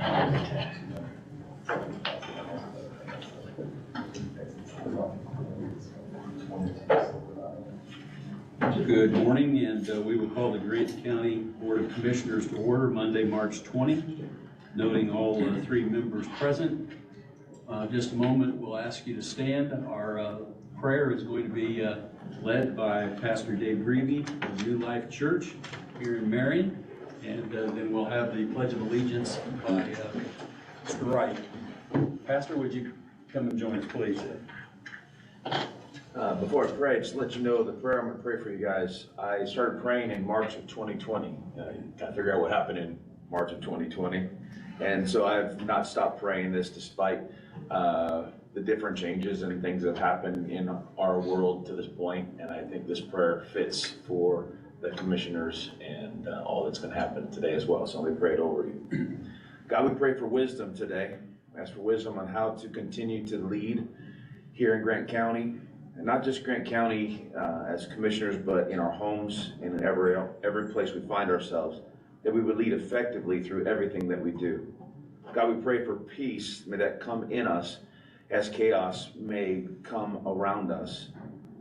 Good morning, and we will call the Grant County Board of Commissioners to order Monday, March 20, noting all three members present. Just a moment, we'll ask you to stand. Our prayer is going to be led by Pastor Dave Greavy of New Life Church here in Marion, and then we'll have the Pledge of Allegiance by Mr. Wright. Pastor, would you come and join us, please? Before I pray, just to let you know the prayer I'm going to pray for you guys. I started praying in March of 2020. I figure out what happened in March of 2020. And so I've not stopped praying this despite the different changes and things that have happened in our world to this point. And I think this prayer fits for the commissioners and all that's going to happen today as well. So let me pray it over you. God, we pray for wisdom today. We ask for wisdom on how to continue to lead here in Grant County. And not just Grant County as commissioners, but in our homes and in every place we find ourselves, that we would lead effectively through everything that we do. God, we pray for peace. May that come in us as chaos may come around us.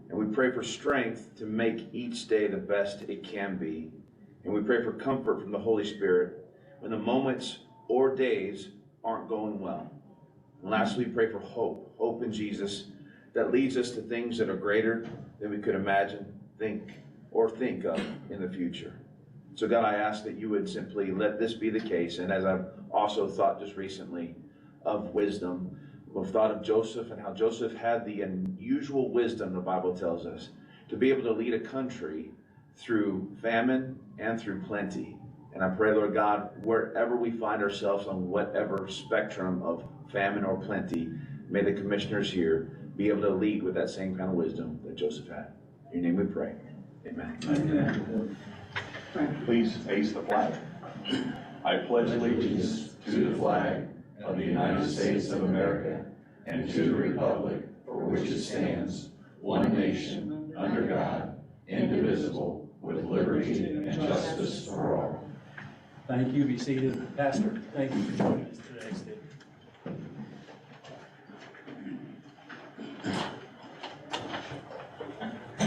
And we pray for strength to make each day the best it can be. And we pray for comfort from the Holy Spirit when the moments or days aren't going well. And lastly, we pray for hope in Jesus, that leads us to things that are greater than we could imagine, think of in the future. So God, I ask that you would simply let this be the case. And as I've also thought just recently of wisdom, we've thought of Joseph and how Joseph had the unusual wisdom, the Bible tells us, to be able to lead a country through famine and through plenty. And I pray, Lord God, wherever we find ourselves on whatever spectrum of famine or plenty, may the commissioners here be able to lead with that same kind of wisdom that Joseph had. In your name we pray. Amen. Amen. Please face the flag. I pledge allegiance to the flag of the United States of America and to the republic for which it stands, one nation, under God, indivisible, with liberty and justice for all. Thank you. Be seated. Pastor, thank you for joining us today, Steve.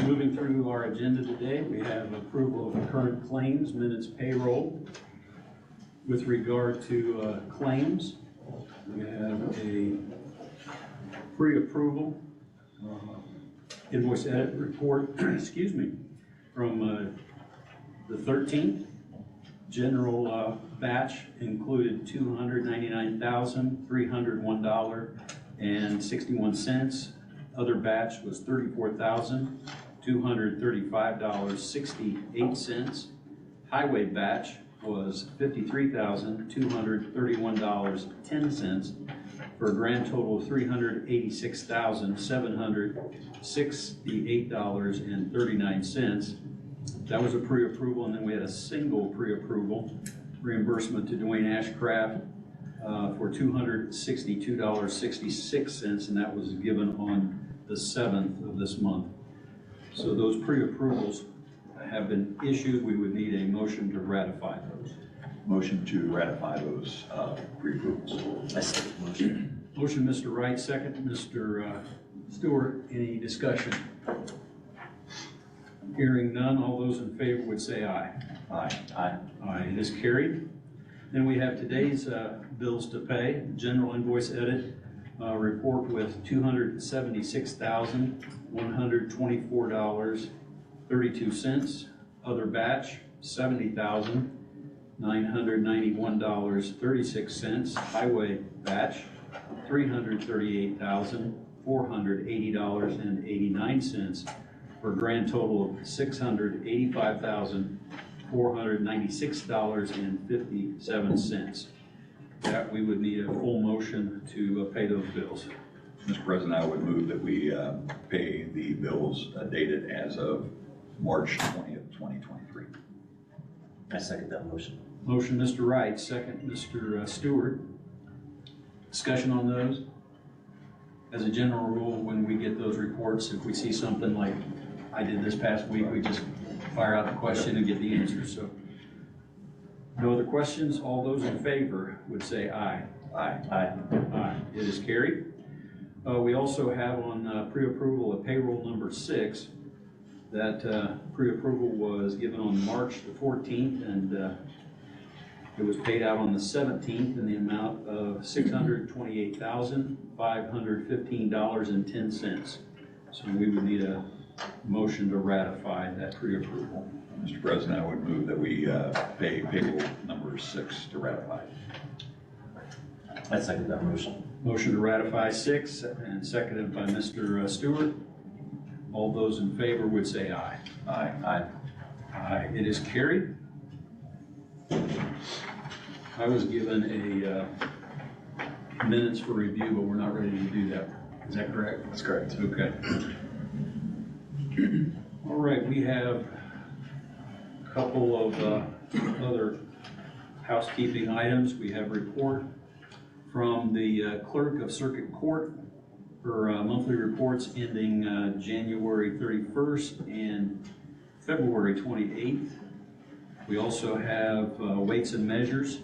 Moving through our agenda today, we have approval of the current claims, minutes, payroll. With regard to claims, we have a pre-approval invoice edit report, excuse me, from the 13th. General batch included $299,301.61. Other batch was $34,235.68. Highway batch was $53,231.10 for a grand total of $386,768.39. That was a pre-approval, and then we had a single pre-approval reimbursement to Dwayne Ashcraft for $262.66, and that was given on the 7th of this month. So those pre-approvals have been issued. We would need a motion to ratify those. Motion to ratify those pre-approvals. I second the motion. Motion, Mr. Wright, second, Mr. Stewart. Any discussion? Hearing none, all those in favor would say aye. Aye. Aye. Aye, it is carried. Then we have today's bills to pay. General invoice edit report with $270,124.32. Other batch, $70,991.36. Highway batch, $338,480.89 for a grand total of $685,496.57. That we would need a full motion to pay those bills. Mr. President, I would move that we pay the bills dated as of March 20th, 2023. I second that motion. Motion, Mr. Wright, second, Mr. Stewart. Discussion on those? As a general rule, when we get those reports, if we see something like I did this past week, we just fire out the question and get the answer. So No other questions? All those in favor would say aye. Aye. Aye. Aye. It is carried. We also have on pre-approval of payroll number 6. That pre-approval was given on March the 14th, and it was paid out on the 17th in the amount of $628,515.10. So we would need a motion to ratify that pre-approval. Mr. President, I would move that we pay payroll number 6 to ratify. I second that motion. Motion to ratify 6 and seconded by Mr. Stewart. All those in favor would say aye. Aye. Aye. Aye. It is carried. I was given a minutes for review, but we're not ready to do that. Is that correct? That's correct. Okay. All right, we have a couple of other housekeeping items. We have a report from the clerk of circuit court for monthly reports ending January 31st and February 28th. We also have weights and measures,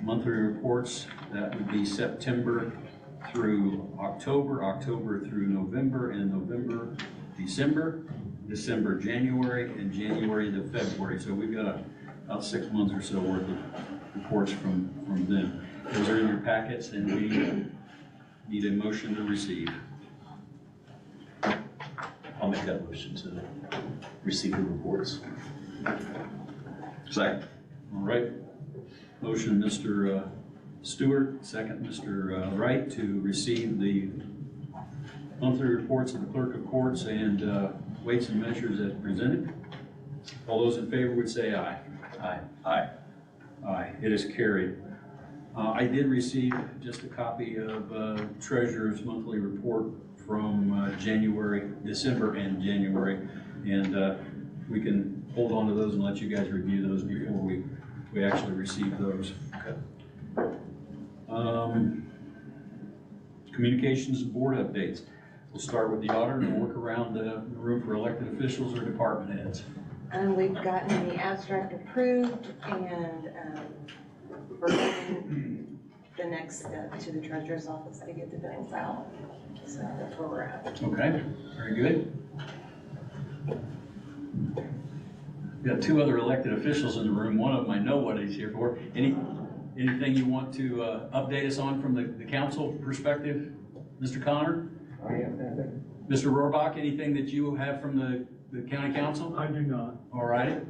monthly reports. That would be September through October, October through November, and November, December, December, January, and January to February. So we've got about 6 months or so worth of reports from them. Those are in your packets, and we need a motion to receive. I'll make that motion to receive the reports. Second. All right. Motion, Mr. Stewart, second, Mr. Wright, to receive the monthly reports of the clerk of courts and weights and measures as presented. All those in favor would say aye. Aye. Aye. Aye. It is carried. I did receive just a copy of Treasurer's monthly report from December and January, and we can hold on to those and let you guys review those before we actually receive those. Okay. Communications and board updates. We'll start with the auditor and work around the room for elected officials or department heads. We've gotten the abstract approved, and we're moving the next step to the treasurer's office to get the bills out. So that's where we're at. Okay, very good. We got 2 other elected officials in the room. One of them I know what he's here for. Anything you want to update us on from the council perspective? Mr. Connor? Mr. Rohrbach, anything that you have from the county council? I do not. All right.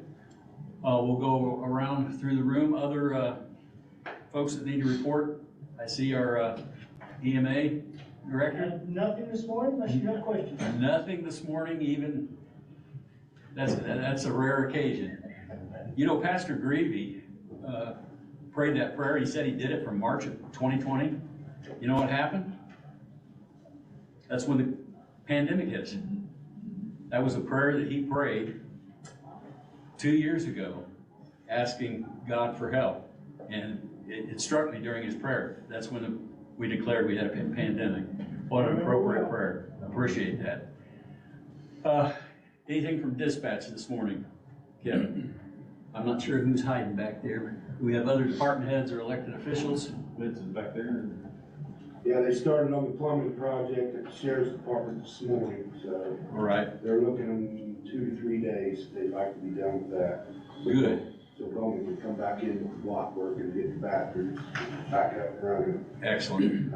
We'll go around through the room. Other folks that need to report. I see our EMA director. Nothing this morning unless you have questions. Nothing this morning, even. That's a rare occasion. You know, Pastor Greavy prayed that prayer. He said he did it from March of 2020. You know what happened? That's when the pandemic hit. That was a prayer that he prayed 2 years ago, asking God for help. And it struck me during his prayer. That's when we declared we had a pandemic. What an appropriate prayer. Appreciate that. Anything from dispatch this morning, Kevin? I'm not sure who's hiding back there. We have other department heads or elected officials. Vince is back there. Yeah, they started on the plumbing project at the sheriff's department this morning, so All right, they're looking in 2 to 3 days, they'd like to be done with that. good, So Bowman would come back in with block work and get the bathrooms back up and running. excellent.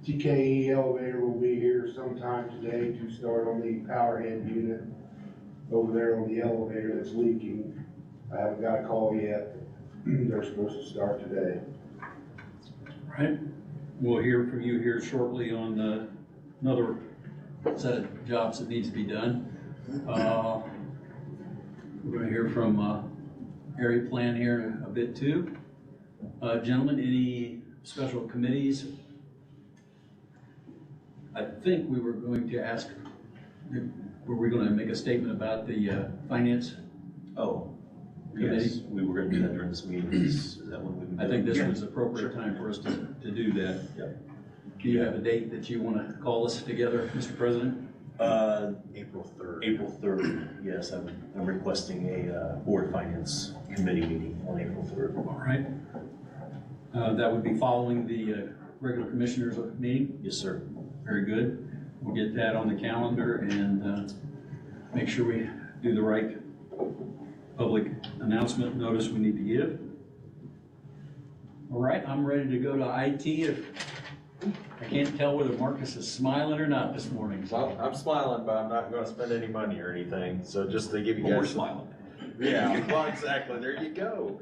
TKE elevator will be here sometime today to start on the power head unit over there on the elevator that's leaking. I haven't got a call yet. They're supposed to start today. All right, we'll hear from you here shortly on another set of jobs that needs to be done. We're going to hear from area plan here in a bit too. Gentlemen, any special committees? I think we were going to ask, were we going to make a statement about the finance? Oh, Committee? yes, we were gonna do that during this meeting. Is that when we would do I think this it? was the appropriate time for us to do that. Yep. Do you have a date that you want to call us together, Mr. President? April 3rd. April 3rd, yes, I'm requesting a board finance committee meeting on April 3rd. All right. That would be following the regular commissioners meeting. Yes, sir. Very good. We'll get that on the calendar and make sure we do the right public announcement notice we need to give. All right, I'm ready to go to IT. I can't tell whether Marcus is smiling or not this morning. Well, I'm smiling, but I'm not gonna spend any money or anything, so just to give you guys. We're smiling. Yeah, well, exactly, there you go.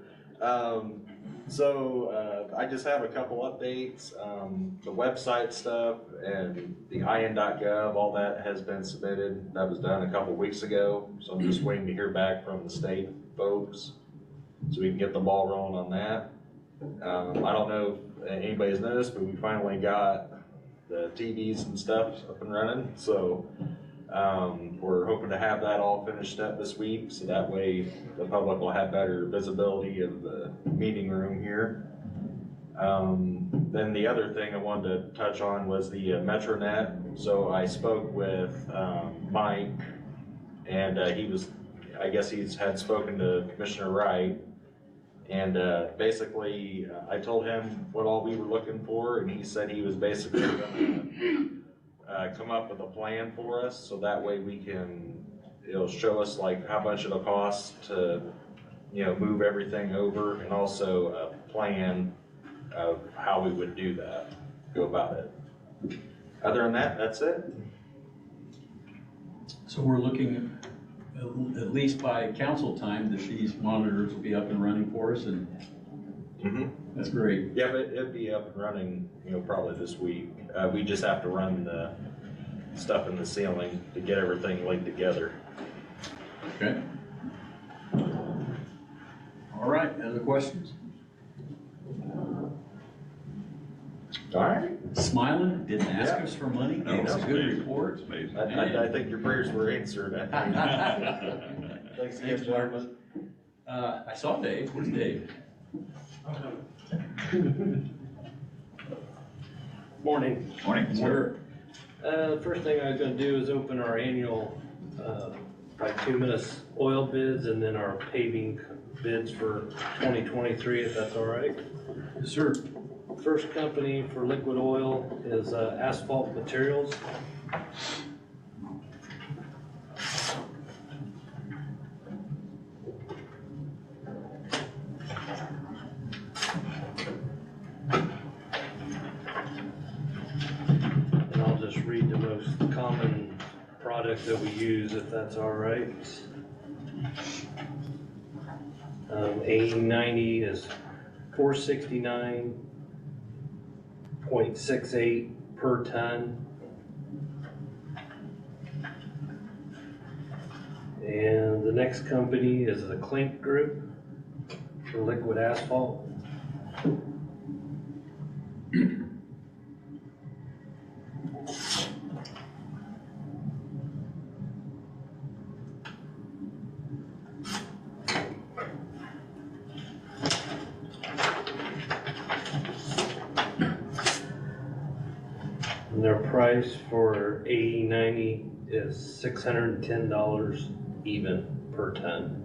I just have a couple updates, the website stuff and the IN.gov, all that has been submitted. That was done a couple weeks ago, so I'm just waiting to hear back from the state folks, so we can get the ball rolling on that. I don't know if anybody's noticed, but we finally got the TVs and stuff up and running, so we're hoping to have that all finished up this week, so that way the public will have better visibility of the meeting room here. Then the other thing I wanted to touch on was the MetroNet. So I spoke with Mike, and I guess he's had spoken to Commissioner Wright. And basically, I told him what all we were looking for, and he said he was basically gonna come up with a plan for us, so that way it'll show us like how much it'll cost to, move everything over, and also a plan of how we would do that, go about it. Other than that, that's it. So we're looking at least by council time that these monitors will be up and running for us, and that's great. Yeah, but it'd be up and running, probably this week. We just have to run the stuff in the ceiling to get everything linked together. Okay. All right, other questions? All right. Smiling, didn't ask Yeah. us for money, No, gave us a it's good amazing. report. It's amazing. I think your prayers were answered. I think. Thanks again, gentlemen. I saw Dave, where's Dave? Morning. Morning. Sir. First thing I was gonna do is open our annual, bituminous oil bids and then our paving bids for 2023, if that's all right. Yes, sir. First company for liquid oil is Asphalt Materials. And I'll just read the most common product that we use, if that's all right. A90 is $469.68 per ton. And the next company is the Klink Group for liquid asphalt. And their price for A90 is $610 even per ton.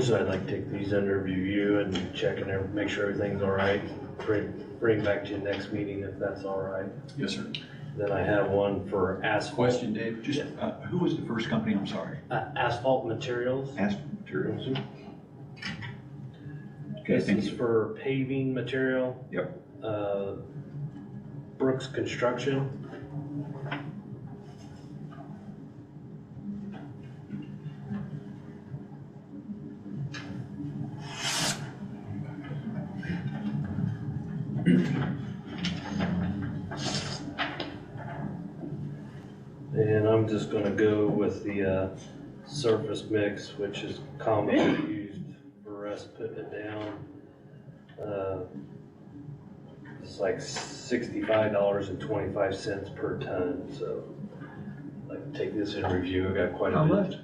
So I'd like to take these under review and check and make sure everything's all right. Bring back to you next meeting if that's all right. Yes, sir. Then I have one for asphalt. Question, Dave? Just, who was the first company? I'm sorry. Asphalt Materials. Asphalt Materials. Okay, This thank is you. for paving material. Yep. Brooks Construction. And I'm just gonna go with the surface mix, which is commonly used for us putting it down. It's like $65.25 per ton, so I'd like to take this in review. I got quite a bit. How much?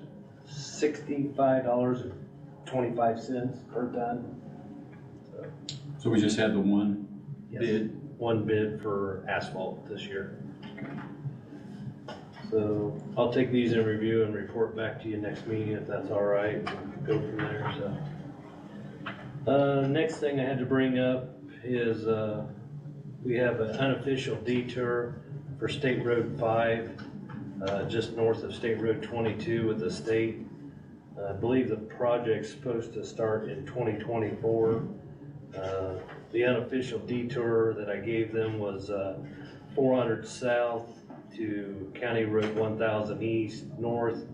$65.25 per ton. So we just had the one Yes. bid? one bid for asphalt this year. So I'll take these in review and report back to you next meeting if that's all right, and go from there, so. Next thing I had to bring up is, we have an unofficial detour for State Road 5, just north of State Road 22 with the state. I believe the project's supposed to start in 2024. The unofficial detour that I gave them was 400 south to County Road 1000 east, north,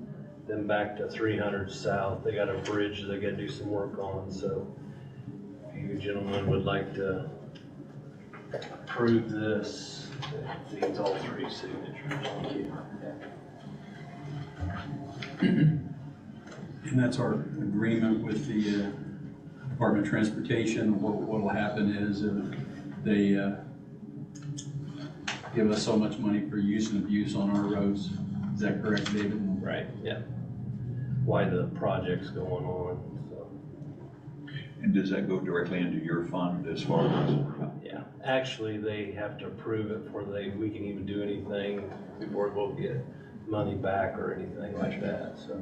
then back to 300 south. They got a bridge they gotta do some work on, so if you gentlemen would like to approve this, it needs all three signatures. Thank you. And that's our agreement with the Department of Transportation. What'll happen is they give us so much money for use and abuse on our roads. Is that correct, David? Right, yeah. Why the project's going on, so. And does that go directly into your fund as far as? Yeah, actually, they have to approve it before we can even do anything, before we'll get money back or anything like that, so.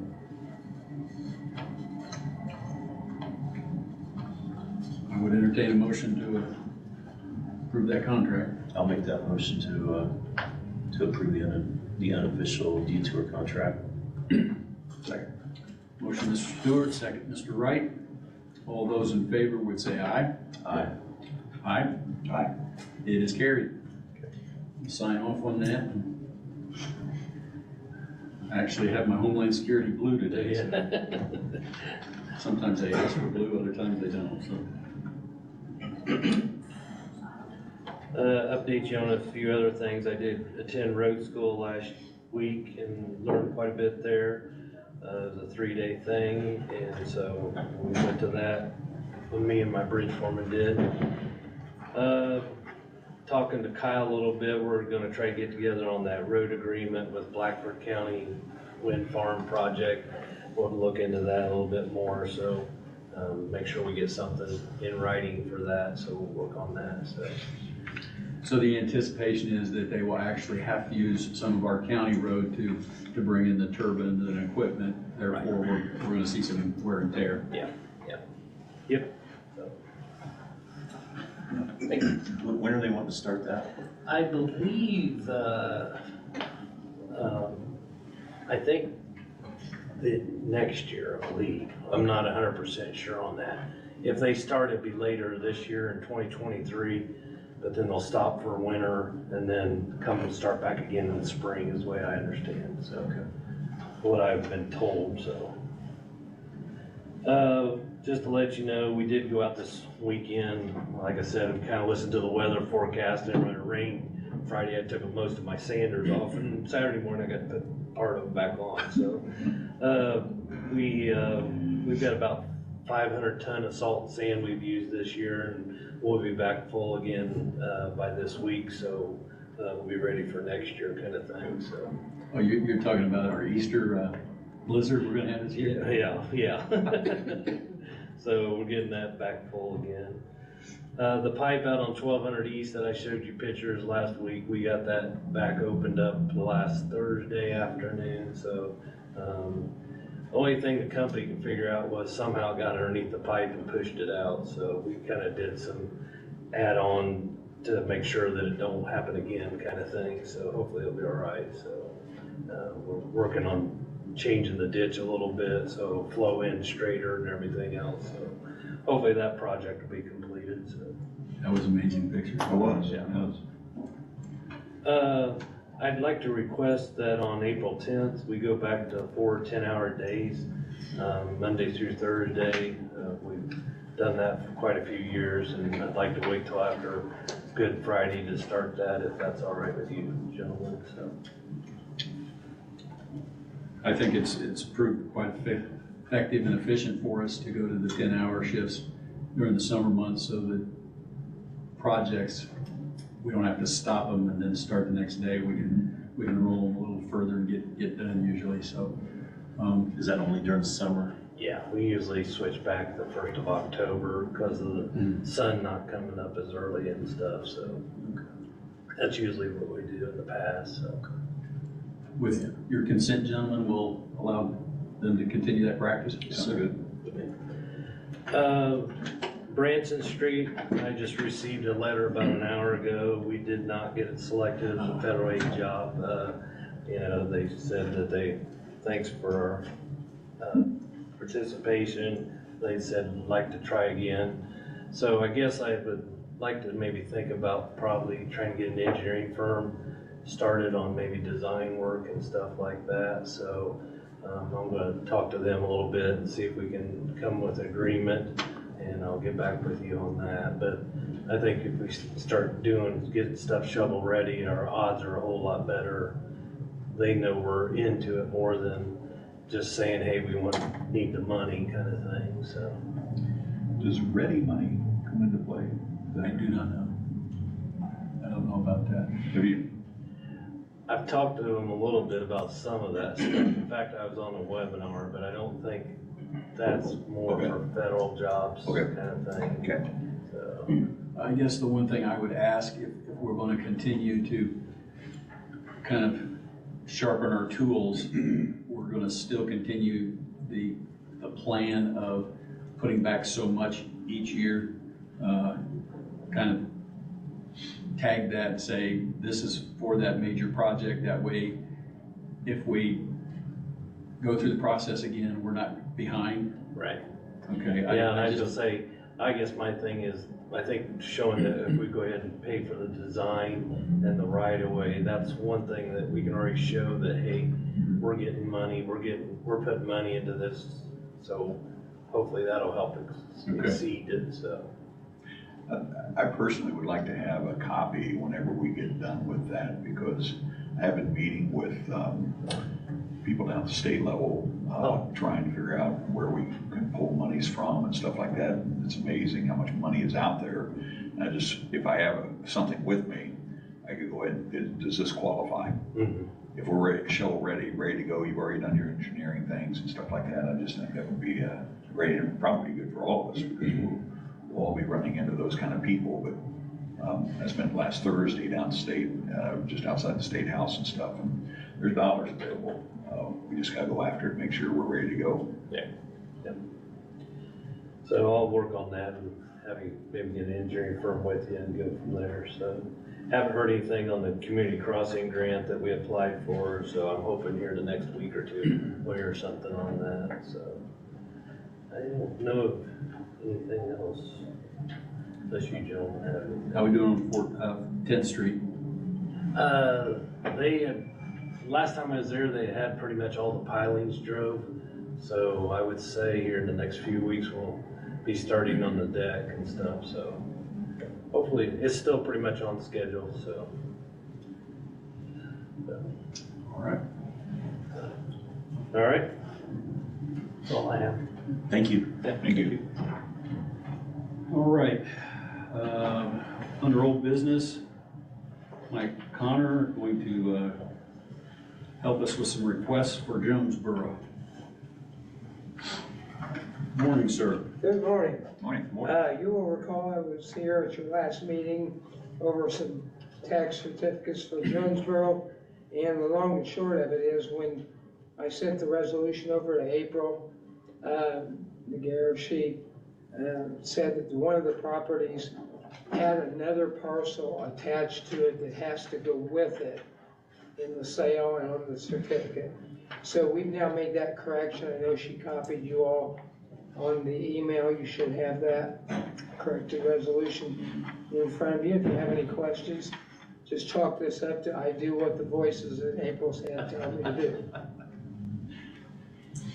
I would entertain a motion to approve that contract. I'll make that motion to approve the unofficial detour contract. Second. Motion, Mr. Stewart, second, Mr. Wright. All those in favor would say aye. Aye. Aye? Aye. It is carried. Sign off on that. I actually have my Homeland Security blue today, so sometimes they ask for blue, other times they don't, so. Update you on a few other things. I did attend road school last week and learned quite a bit there. It was a 3-day thing, and so we went to that, when me and my bridge foreman did. Talking to Kyle a little bit, we're gonna try to get together on that road agreement with Blackford County Wind Farm Project. We'll look into that a little bit more, so make sure we get something in writing for that, so we'll work on that, so. So the anticipation is that they will actually have to use some of our county road to bring in the turbines and equipment. Therefore, we're gonna see some wear and tear. Yep. So, When are they wanting to start that? I believe, I think that next year, I believe. I'm not 100% sure on that. If they start, it'd be later this year in 2023, but then they'll stop for winter and then come and start back again in the spring is the way I understand, so. What I've been told, so. Just to let you know, we did go out this weekend. Like I said, we kind of listened to the weather forecast and when it rained Friday, I took most of my sanders off, and Saturday morning I got to put part of them back on, so. We've got about 500 ton of salt and sand we've used this year, and we'll be back full again, by this week, so, we'll be ready for next year kind of thing, so. Oh, you're talking about our Easter blizzard we're gonna have this year? Yeah. So we're getting that back full again. The pipe out on 1200 East that I showed you pictures last week, we got that back opened up last Thursday afternoon, so, only thing the company could figure out was somehow got underneath the pipe and pushed it out, so we kind of did some add-on to make sure that it don't happen again kind of thing, so hopefully it'll be all right, so. We're working on changing the ditch a little bit, so it'll flow in straighter and everything else, so hopefully that project will be completed, so. That was an amazing picture. It was. Yeah. That was. I'd like to request that on April 10th, we go back to 4 10-hour days, Monday through Thursday. We've done that for quite a few years, and I'd like to wait till after Good Friday to start that, if that's all right with you gentlemen, so. I think it's proved quite effective and efficient for us to go to the 10-hour shifts during the summer months, so that projects, we don't have to stop them and then start the next day. We can roll them a little further and get done usually, so. Is that only during the summer? Yeah, we usually switch back the 1st of October because of the sun not coming up as early and stuff, so that's usually what we do in the past, so. With your consent, gentlemen, we'll allow them to continue that practice. So good. Branson Street, I just received a letter about an hour ago. We did not get it selected as a federal aid job. You know, they said that thanks for our participation. They said like to try again. So I guess I would like to maybe think about probably trying to get an engineering firm started on maybe design work and stuff like that. So I'm gonna talk to them a little bit and see if we can come with an agreement, and I'll get back with you on that. But I think if we start getting stuff shovel ready, our odds are a whole lot better. They know we're into it more than just saying, hey, need the money kind of thing, so. Does ready money come into play? I do not know. I don't know about that. Have you, I've talked to them a little bit about some of that stuff. In fact, I was on a webinar, but I don't think that's more for federal jobs kind of thing. okay. So, I guess the one thing I would ask, if we're going to continue to kind of sharpen our tools, we're going to still continue the plan of putting back so much each year, kind of tag that and say, this is for that major project. That way, if we go through the process again, we're not behind. right. Okay. Yeah, and I just say, I guess my thing is, I think showing that if we go ahead and pay for the design and the right of way, that's one thing that we can already show that, hey, we're getting money, we're putting money into this. So hopefully that'll help exceed it, so. I personally would like to have a copy whenever we get done with that, because I have been meeting with people down at the state level, trying to figure out where we can pull monies from and stuff like that. It's amazing how much money is out there. And if I have something with me, I could go ahead and, does this qualify? Mm-hmm. If we're ready, shovel ready to go, you've already done your engineering things and stuff like that, I just think that would be great and probably good for all of us, because we'll all be running into those kind of people. But I spent last Thursday downstate, just outside the State House and stuff, and there's dollars available. We just gotta go after it, make sure we're ready to go. Yeah. Yep. So I'll work on that and maybe get an engineering firm with you and go from there. So haven't heard anything on the community crossing grant that we applied for, so I'm hoping here the next week or two we'll hear something on that. So I don't know of anything else unless you gentlemen have anything. How we doing on 10th Street? They had, last time I was there, they had pretty much all the pilings drove. So I would say here in the next few weeks, we'll be starting on the deck and stuff. So hopefully it's still pretty much on schedule, so. All right. All right. That's all I have. Thank you. Thank you. All right. Under old business, Mike Connor going to help us with some requests for Jonesboro. Morning, sir. Good morning. Morning. You will recall I was here at your last meeting over some tax certificates for Jonesboro. And the long and short of it is, when I sent the resolution over to April, she said that one of the properties had another parcel attached to it that has to go with it in the sale and on the certificate. So we've now made that correction. I know she copied you all on the email. You should have that corrected resolution in front of you. If you have any questions, just chalk this up to, I do what the voices in April's head tell me to do.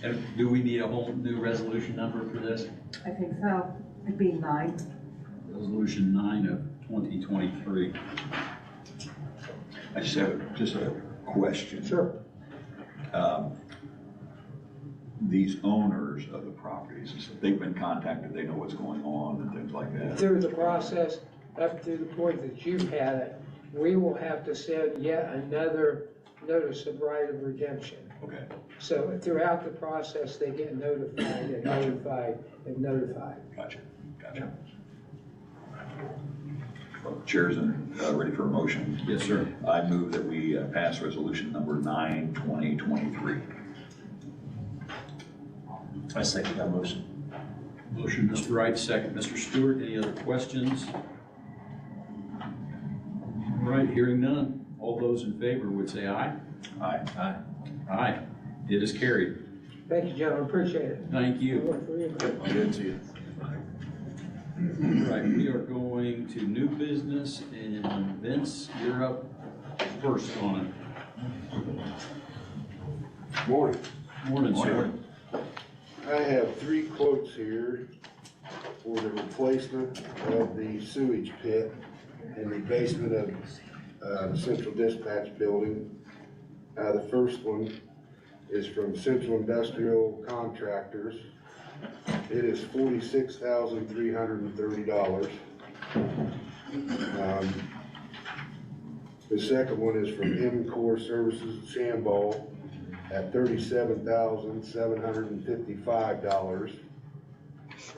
And do we need a whole new resolution number for this? I think so. It'd be 9. Resolution 9 of 2023. I just have a question. Sure. These owners of the properties, they've been contacted, they know what's going on and things like that. Through the process, up to the point that you've had it, we will have to send yet another notice of right of redemption. Okay. So throughout the process, they get notified and notified and notified. Gotcha. Well, Chair's ready for a motion. Yes, sir. I move that we pass resolution number 9/2023. I second that motion. Motion, Mr. Wright, second, Mr. Stewart. Any other questions? All right, hearing none. All those in favor would say aye. Aye. Aye. Aye. It is carried. Thank you, gentlemen, appreciate it. Thank you. Look for you. Good to see you. All right, we are going to new business, and Vince, you're up first on Morning. it. Morning, sir. I have 3 quotes here for the replacement of the sewage pit in the basement of the central dispatch building. The first one is from Central Industrial Contractors. It is $46,330. The second one is from MCOR Services Shamball at $37,755.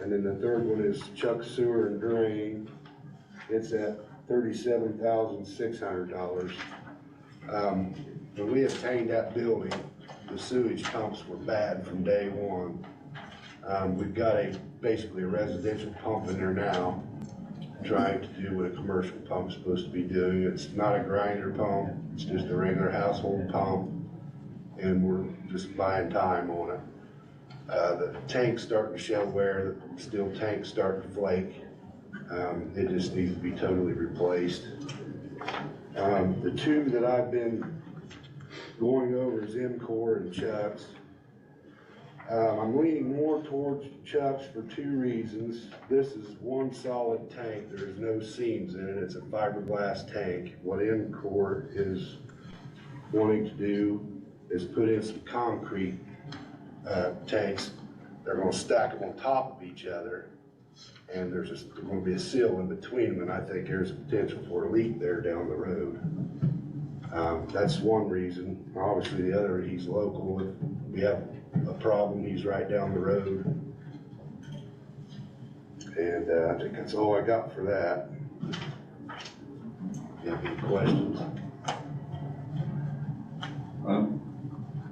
And then the third one is Chuck Sewer and Drain. It's at $37,600. When we obtained that building, the sewage pumps were bad from day one. We've got basically a residential pump in there now, trying to do what a commercial pump's supposed to be doing. It's not a grinder pump, it's just a regular household pump, and we're just buying time on it. The tank's starting to show wear, the steel tank's starting to flake. It just needs to be totally replaced. The 2 that I've been going over is MCOR and Chuck's. I'm leaning more towards Chuck's for 2 reasons. This is one solid tank. There's no seams in it. It's a fiberglass tank. What MCOR is wanting to do is put in some concrete tanks. They're going to stack them on top of each other, and there's going to be a seal in between them, and I think there's a potential for a leak there down the road. That's one reason. Obviously, the other, he's local. If we have a problem, he's right down the road. And I think that's all I got for that. You have any questions?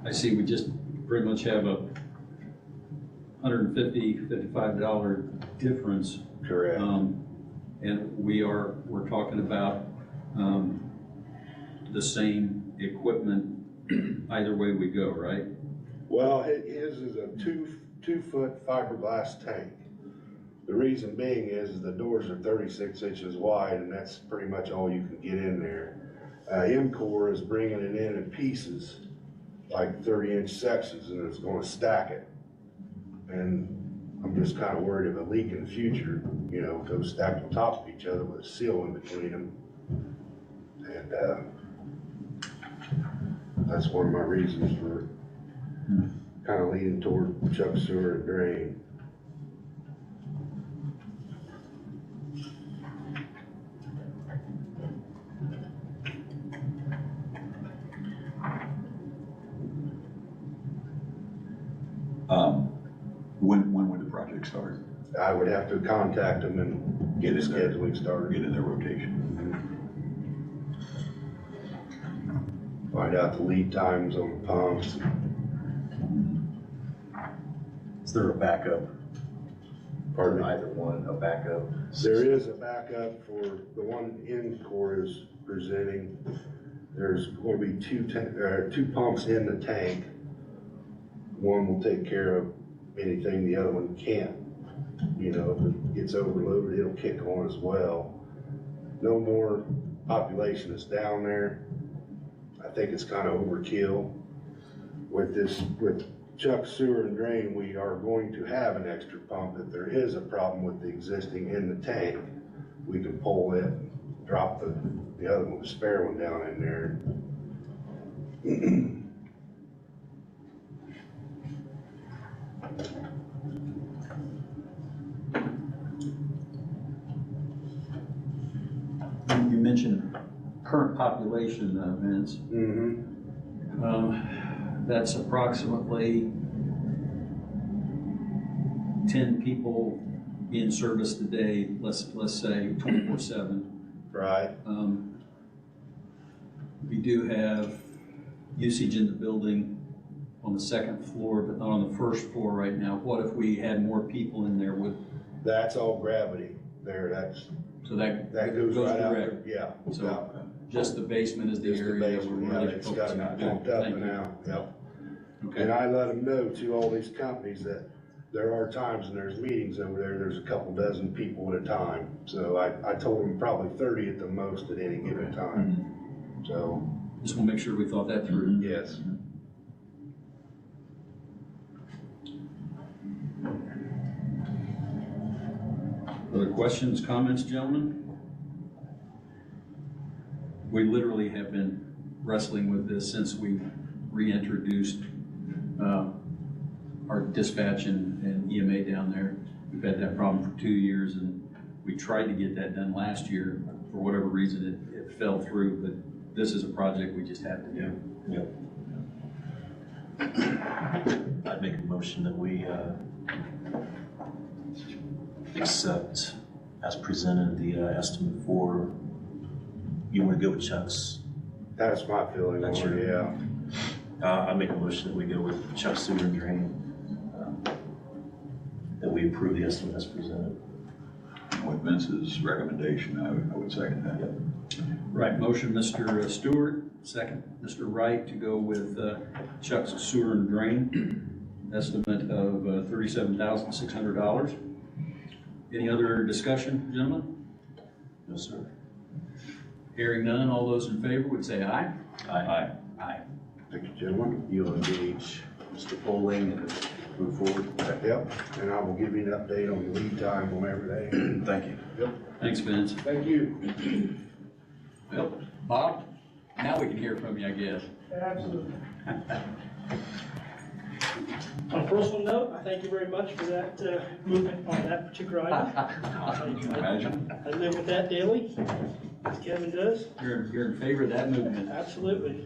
I see we just pretty much have a $155 difference. Correct. And we're talking about, the same equipment either way we go, right? Well, his is a 2-foot fiberglass tank. The reason being is the doors are 36 inches wide, and that's pretty much all you can get in there. MCOR is bringing it in pieces, like 30-inch sections, and it's going to stack it. And I'm just kind of worried of a leak in the future, you know, if those stacked on top of each other with a seal in between them. And that's one of my reasons for kind of leaning toward Chuck Sewer and Drain. When would the project start? I would have to contact them and get a scheduling started. Get in their rotation. Find out the lead times on the pumps. Is there a backup? Pardon me? Either one, a backup? There is a backup for the one MCOR is presenting. There's going to be 2 pumps in the tank. One will take care of anything the other one can't. You know, if it gets overloaded, it'll kick on as well. No more population is down there. I think it's kind of overkill. With Chuck Sewer and Drain, we are going to have an extra pump. If there is a problem with the existing in the tank, we can pull it, drop the other one, the spare one down in there. You mentioned current population, Vince. Mm-hmm. That's approximately 10 people in service today, let's say 24/7. Right. We do have usage in the building on the second floor, but not on the first floor right now. What if we had more people in there? That's all gravity there, So that goes right out there, direct. yeah. So just the basement is the Just the area we're basement, yeah, really it's got focusing it on. pumped up Thank you. now, yep. And Okay, I let them know to all these companies that there are times when there's meetings over there, there's a couple dozen people at a time. So I told them probably 30 at the most at any given time, so, just want to make sure we thought that through. yes. Other questions, comments, gentlemen? We literally have been wrestling with this since we reintroduced our dispatch and EMA down there. We've had that problem for 2 years, and we tried to get that done last year. For whatever reason, it fell through, but this is a project we just have to do. I'd make a motion that we accept as presented the estimate for, you want to go with Chuck's? That's my feeling on That's it, your- yeah. I make a motion that we go with Chuck's Sewer and Drain. That we approve the estimate as presented. With Vince's recommendation, I would second that. Right, motion, Mr. Stewart, second, Mr. Wright, to go with Chuck's Sewer and Drain, estimate of $37,600. Any other discussion, gentlemen? No, sir. Hearing none, all those in favor would say aye. Aye. Aye. Thank you, gentlemen. You'll engage Mr. Poling and move forward. Yep, and I will give you an update on the lead time on everything. Thank you. Thanks, Vince. Thank you. Well, Bob, now we can hear from you, I guess. Absolutely. On a personal note, I thank you very much for that movement on that particular item. Imagine. I live with that daily, as Kevin does. You're in favor of that movement. Absolutely.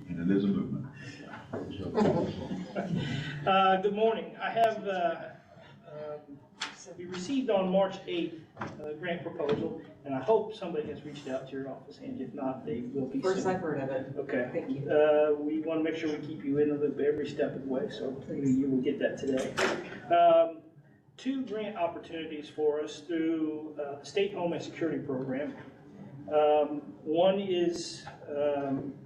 And it is a movement. Good morning. I have, we received on March 8th a grant proposal, and I hope somebody has reached out to your office, and if not, they will be soon. First I've heard of it. Okay. Thank you. We want to make sure we keep you in the loop every step of the way, so you will get that today. 2 grant opportunities for us through the State Homeland Security Program. One is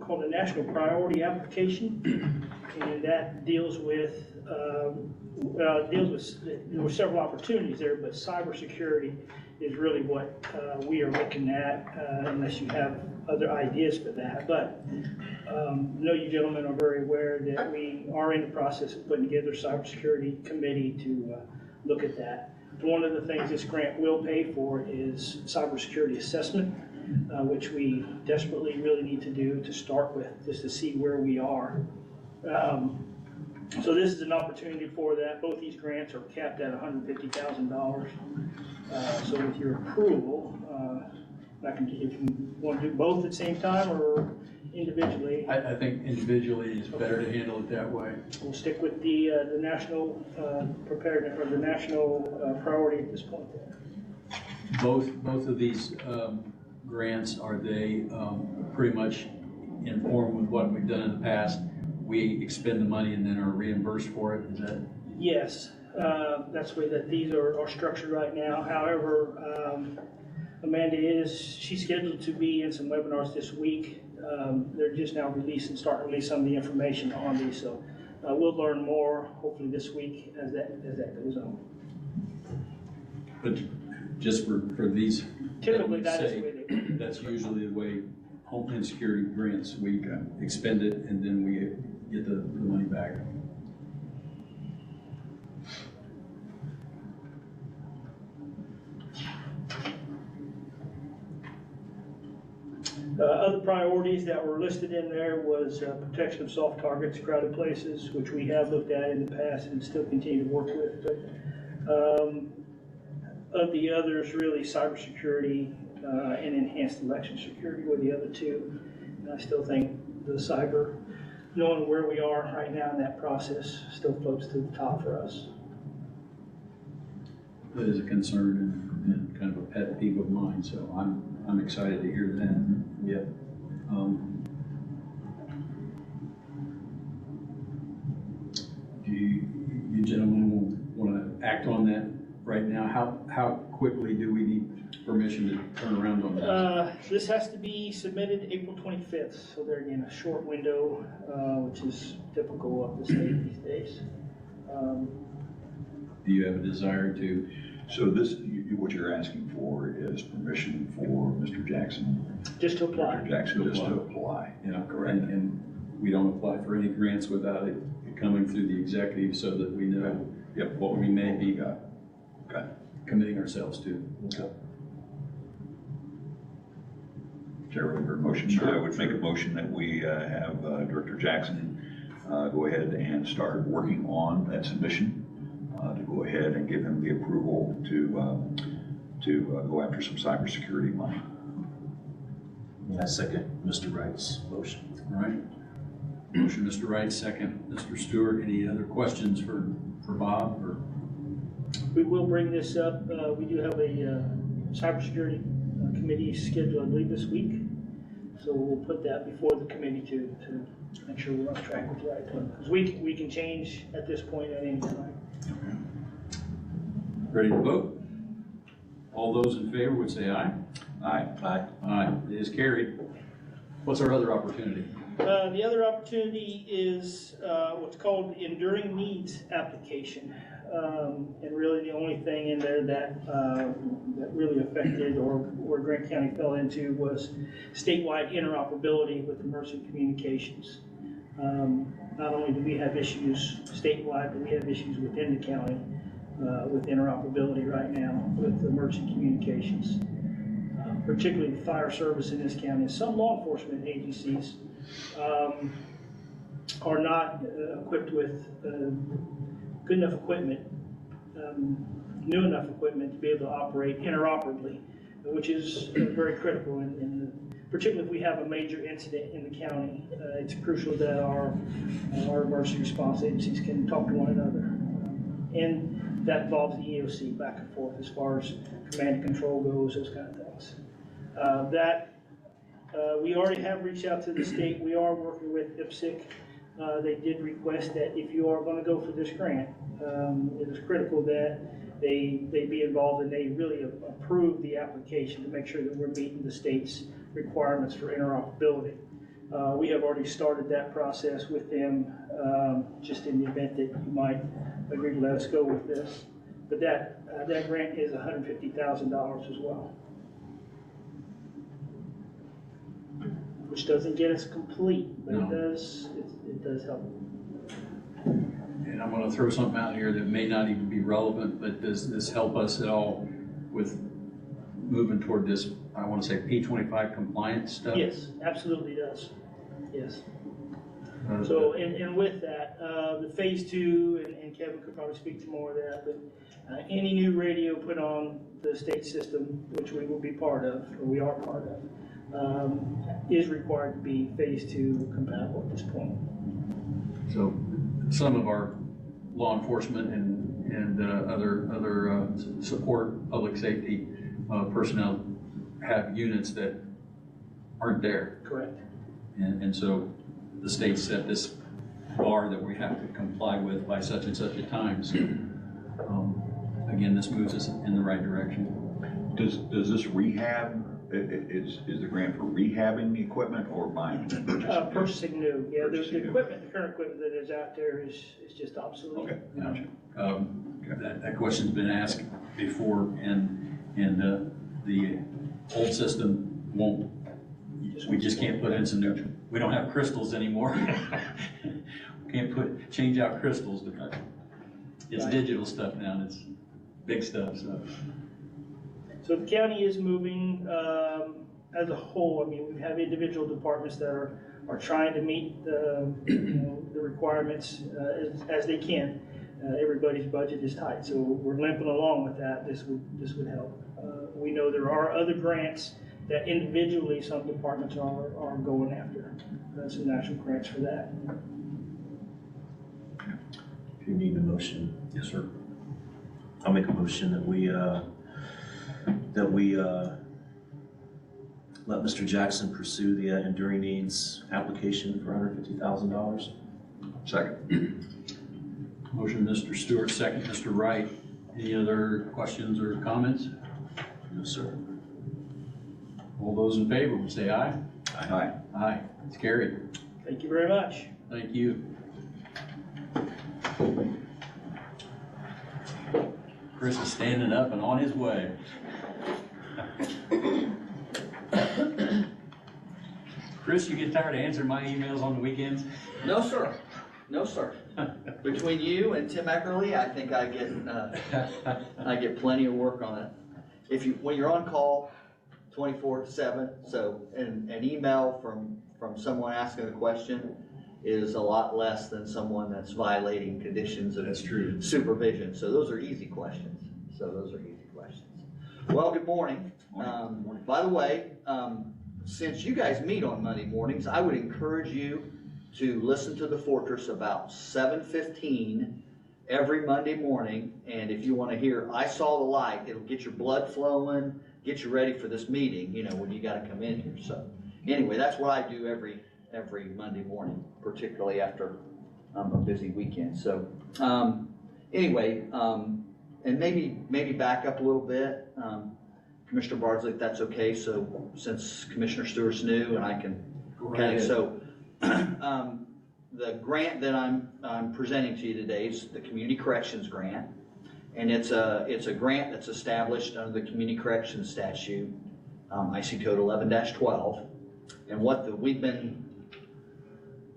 called a National Priority Application, and that deals with, there were several opportunities there, but cybersecurity is really what we are looking at, unless you have other ideas for that. But I know you gentlemen are very aware that we are in the process of putting together a cybersecurity committee to look at that. One of the things this grant will pay for is cybersecurity assessment, which we desperately really need to do to start with, just to see where we are. So this is an opportunity for that. Both these grants are capped at $150,000. So with your approval, I can, if you want to do both at the same time or individually, I think individually is better to handle it that way. we'll stick with the national preparedness or the national priority at this point. Both of these grants, are they pretty much informed with what we've done in the past? We expend the money and then are reimbursed for it, is that? Yes, that's the way that these are structured right now. However, Amanda she's scheduled to be in some webinars this week. They're just now starting to release some of the information on these, so we'll learn more hopefully this week as that goes on. But just for these, Typically, that is the way they do. that's usually the way Homeland Security grants, we expend it and then we get the money back. Other priorities that were listed in there was protection of soft targets, crowded places, which we have looked at in the past and still continue to work with. But, of the others, really cybersecurity and enhanced election security were the other 2. And I still think the cyber knowing where we are right now in that process still floats to the top for us. That is a concern and kind of a pet peeve of mine, so I'm excited to hear that. Yep. Do you gentlemen want to act on that right now? How quickly do we need permission to turn around on this? This has to be submitted April 25th, so there again, a short window, which is typical of the state these days. Do you have a desire to? So this, what you're asking for is permission for Mr. Jackson? Just to apply. Mr. Jackson just to apply. Yeah, correct. And we don't apply for any grants without it coming through the executive so that we know what we may be committing ourselves to. Okay. Chair, for a motion, Sure, I would make a motion that we have Director Jackson go ahead and start working on that submission, to go ahead and give him the approval to go after some cybersecurity money. I second Mr. Wright's motion. All right. Motion, Mr. Wright, second, Mr. Stewart. Any other questions for Bob? Or? We will bring this up. We do have a cybersecurity committee scheduled, I believe, this week. So we'll put that before the committee to make sure we're on track with the right plan. Because we can change at this point at any time. Ready to vote? All those in favor would say aye. Aye. Aye. Aye. It is carried. What's our other opportunity? The other opportunity is what's called the Enduring Needs application. And really the only thing in there that really affected or where Grant County fell into was statewide interoperability with emergency communications. Not only do we have issues statewide, but we have issues within the county with interoperability right now with emergency communications. Particularly the fire service in this county and some law enforcement agencies are not equipped with good enough equipment, new enough equipment to be able to operate interoperably, which is very critical. Particularly if we have a major incident in the county, it's crucial that our emergency response agencies can talk to one another. And that involves the EOC back and forth as far as command and control goes, those kind of things. We already have reached out to the state. We are working with IPSC. They did request that if you are going to go for this grant, it is critical that they be involved and they really approve the application to make sure that we're meeting the state's requirements for interoperability. We have already started that process with them, just in the event that you might agree to let us go with this. But that grant is $150,000 as well, which doesn't get us complete, but No. it does help. And I'm going to throw something out here that may not even be relevant, but does this help us at all with moving toward this, I want to say P25 compliance stuff? Yes, absolutely does. Yes. So, and with that, the phase 2, and Kevin could probably speak to more of that, but any new radio put on the state system, which we will be part of, or we are part of, is required to be phase 2 compatible at this point. So some of our law enforcement and other support public safety personnel have units that aren't there. Correct. And so the state set this bar that we have to comply with by such and such a time. So again, this moves us in the right direction. Does this rehab, is the grant for rehabbing the equipment or buying? Purchasing new. Yeah, the Purchasing new. equipment, the current equipment that is out there is just obsolete. Okay. Gotcha. That question's been asked before, and the old system won't. We just can't put in some new. We don't have crystals anymore. We can't change out crystals. It's digital stuff now, and it's big stuff. So the county is moving as a whole. I mean, we have individual departments that are trying to meet the requirements as they can. Everybody's budget is tight, so we're limping along with that. This would help. We know there are other grants that individually some departments are going after. Some national grants for that. If you need a motion. Yes, sir. I'll make a motion that we let Mr. Jackson pursue the enduring needs application for $150,000. Second. Motion, Mr. Stewart, second, Mr. Wright. Any other questions or comments? No, sir. All those in favor would say aye. Aye. Aye, it's carried. Thank you very much. Thank you. Chris is standing up and on his way. Chris, you get tired of answering my emails on the weekends? No, sir. No, sir. Between you and Tim Eckerly, I think I get plenty of work on it. When you're on call 24/7, so an email from someone asking a question is a lot less than someone that's violating conditions of supervision. So those are easy questions. Well, good morning. By the way, since you guys meet on Monday mornings, I would encourage you to listen to The Fortress about 7:15 every Monday morning. And if you want to hear I Saw the Light, it'll get your blood flowing, get you ready for this meeting, when you got to come in here. So anyway, that's what I do every Monday morning, particularly after a busy weekend. So anyway, and maybe back up a little bit. Commissioner Bardsley, if that's okay. So since Commissioner Stewart's new and I can, the grant that I'm presenting to you today is the Community Corrections Grant, and it's a grant that's established under the Community Corrections Statute, IC Code 11-12, and we've been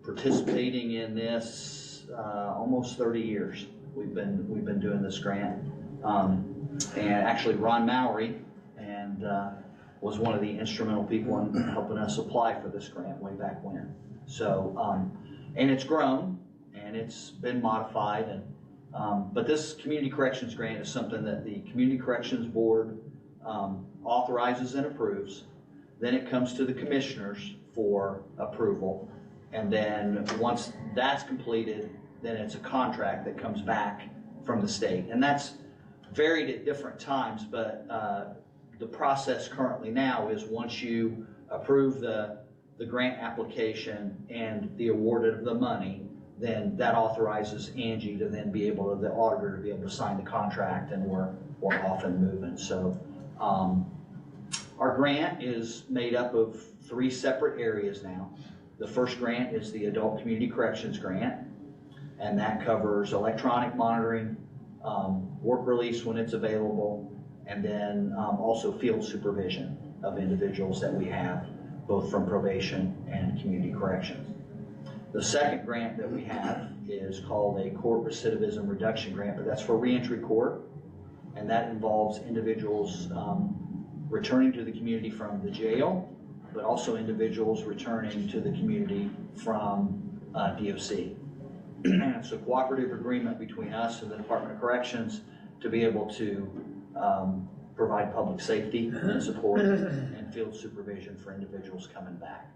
participating in this almost 30 years. We've been doing this grant, and actually Ron Mowry was one of the instrumental people in helping us apply for this grant way back when. So, and it's grown and it's been modified, but this Community Corrections Grant is something that the Community Corrections Board authorizes and approves. Then it comes to the commissioners for approval, and then once that's completed, then it's a contract that comes back from the state, and that's varied at different times, but the process currently now is once you approve the grant application and the award of the money, then that authorizes Angie to then be able to, the auditor, to be able to sign the contract, and we're off and moving. So our grant is made up of 3 separate areas now. The first grant is the Adult Community Corrections Grant, and that covers electronic monitoring, work release when it's available, and then also field supervision of individuals that we have, both from probation and community corrections. The second grant that we have is called a Court Recidivism Reduction Grant, but that's for reentry court, and that involves individuals returning to the community from the jail, but also individuals returning to the community from DOC. It's a cooperative agreement between us and the Department of Corrections to be able to provide public safety and support and field supervision for individuals coming back.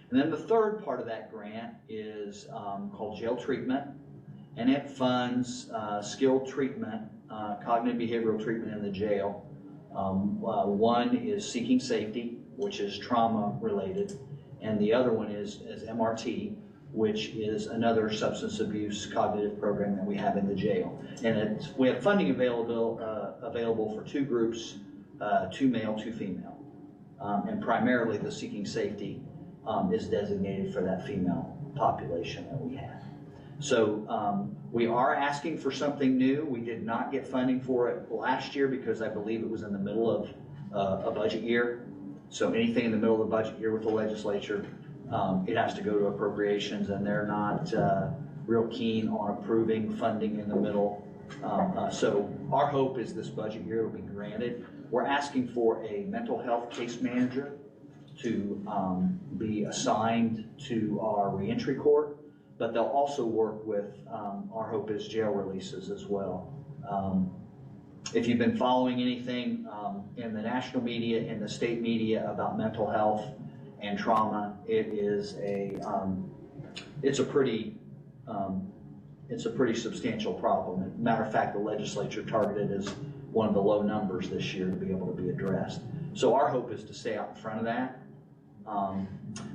And then the third part of that grant is called Jail Treatment, and it funds skilled treatment, cognitive behavioral treatment in the jail. One is Seeking Safety, which is trauma related, and the other one is MRT, which is another substance abuse cognitive program that we have in the jail. And we have funding available for 2 groups, 2 male, 2 female. And primarily the Seeking Safety is designated for that female population that we have. So we are asking for something new. We did not get funding for it last year because I believe it was in the middle of a budget year. So anything in the middle of the budget year with the legislature, it has to go to appropriations, and they're not real keen on approving funding in the middle. So our hope is this budget year will be granted. We're asking for a mental health case manager to be assigned to our reentry court, but they'll also work with, our hope is jail releases as well. If you've been following anything in the national media, in the state media about mental health and trauma, it's a pretty substantial problem. Matter of fact, the legislature targeted as one of the low numbers this year to be able to be addressed. So our hope is to stay out in front of that.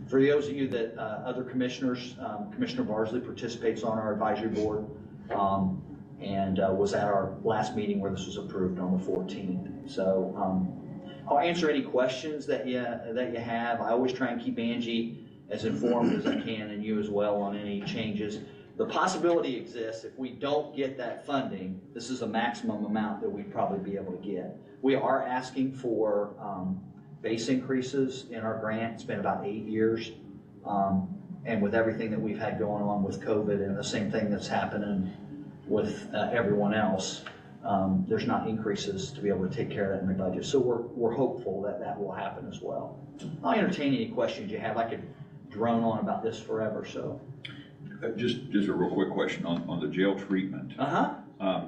For those of you that, other commissioners, Commissioner Barsley participates on our advisory board, and was at our last meeting where this was approved on the 14th. So I'll answer any questions that you have. I always try and keep Angie as informed as I can, and you as well, on any changes. The possibility exists if we don't get that funding, this is a maximum amount that we'd probably be able to get. We are asking for base increases in our grant. It's been about 8 years. And with everything that we've had going on with COVID and the same thing that's happening with everyone else, there's not increases to be able to take care of that in the budget. So we're hopeful that that will happen as well. I'll entertain any questions you have. I could drone on about this forever, so. Just a real quick question on the jail treatment. I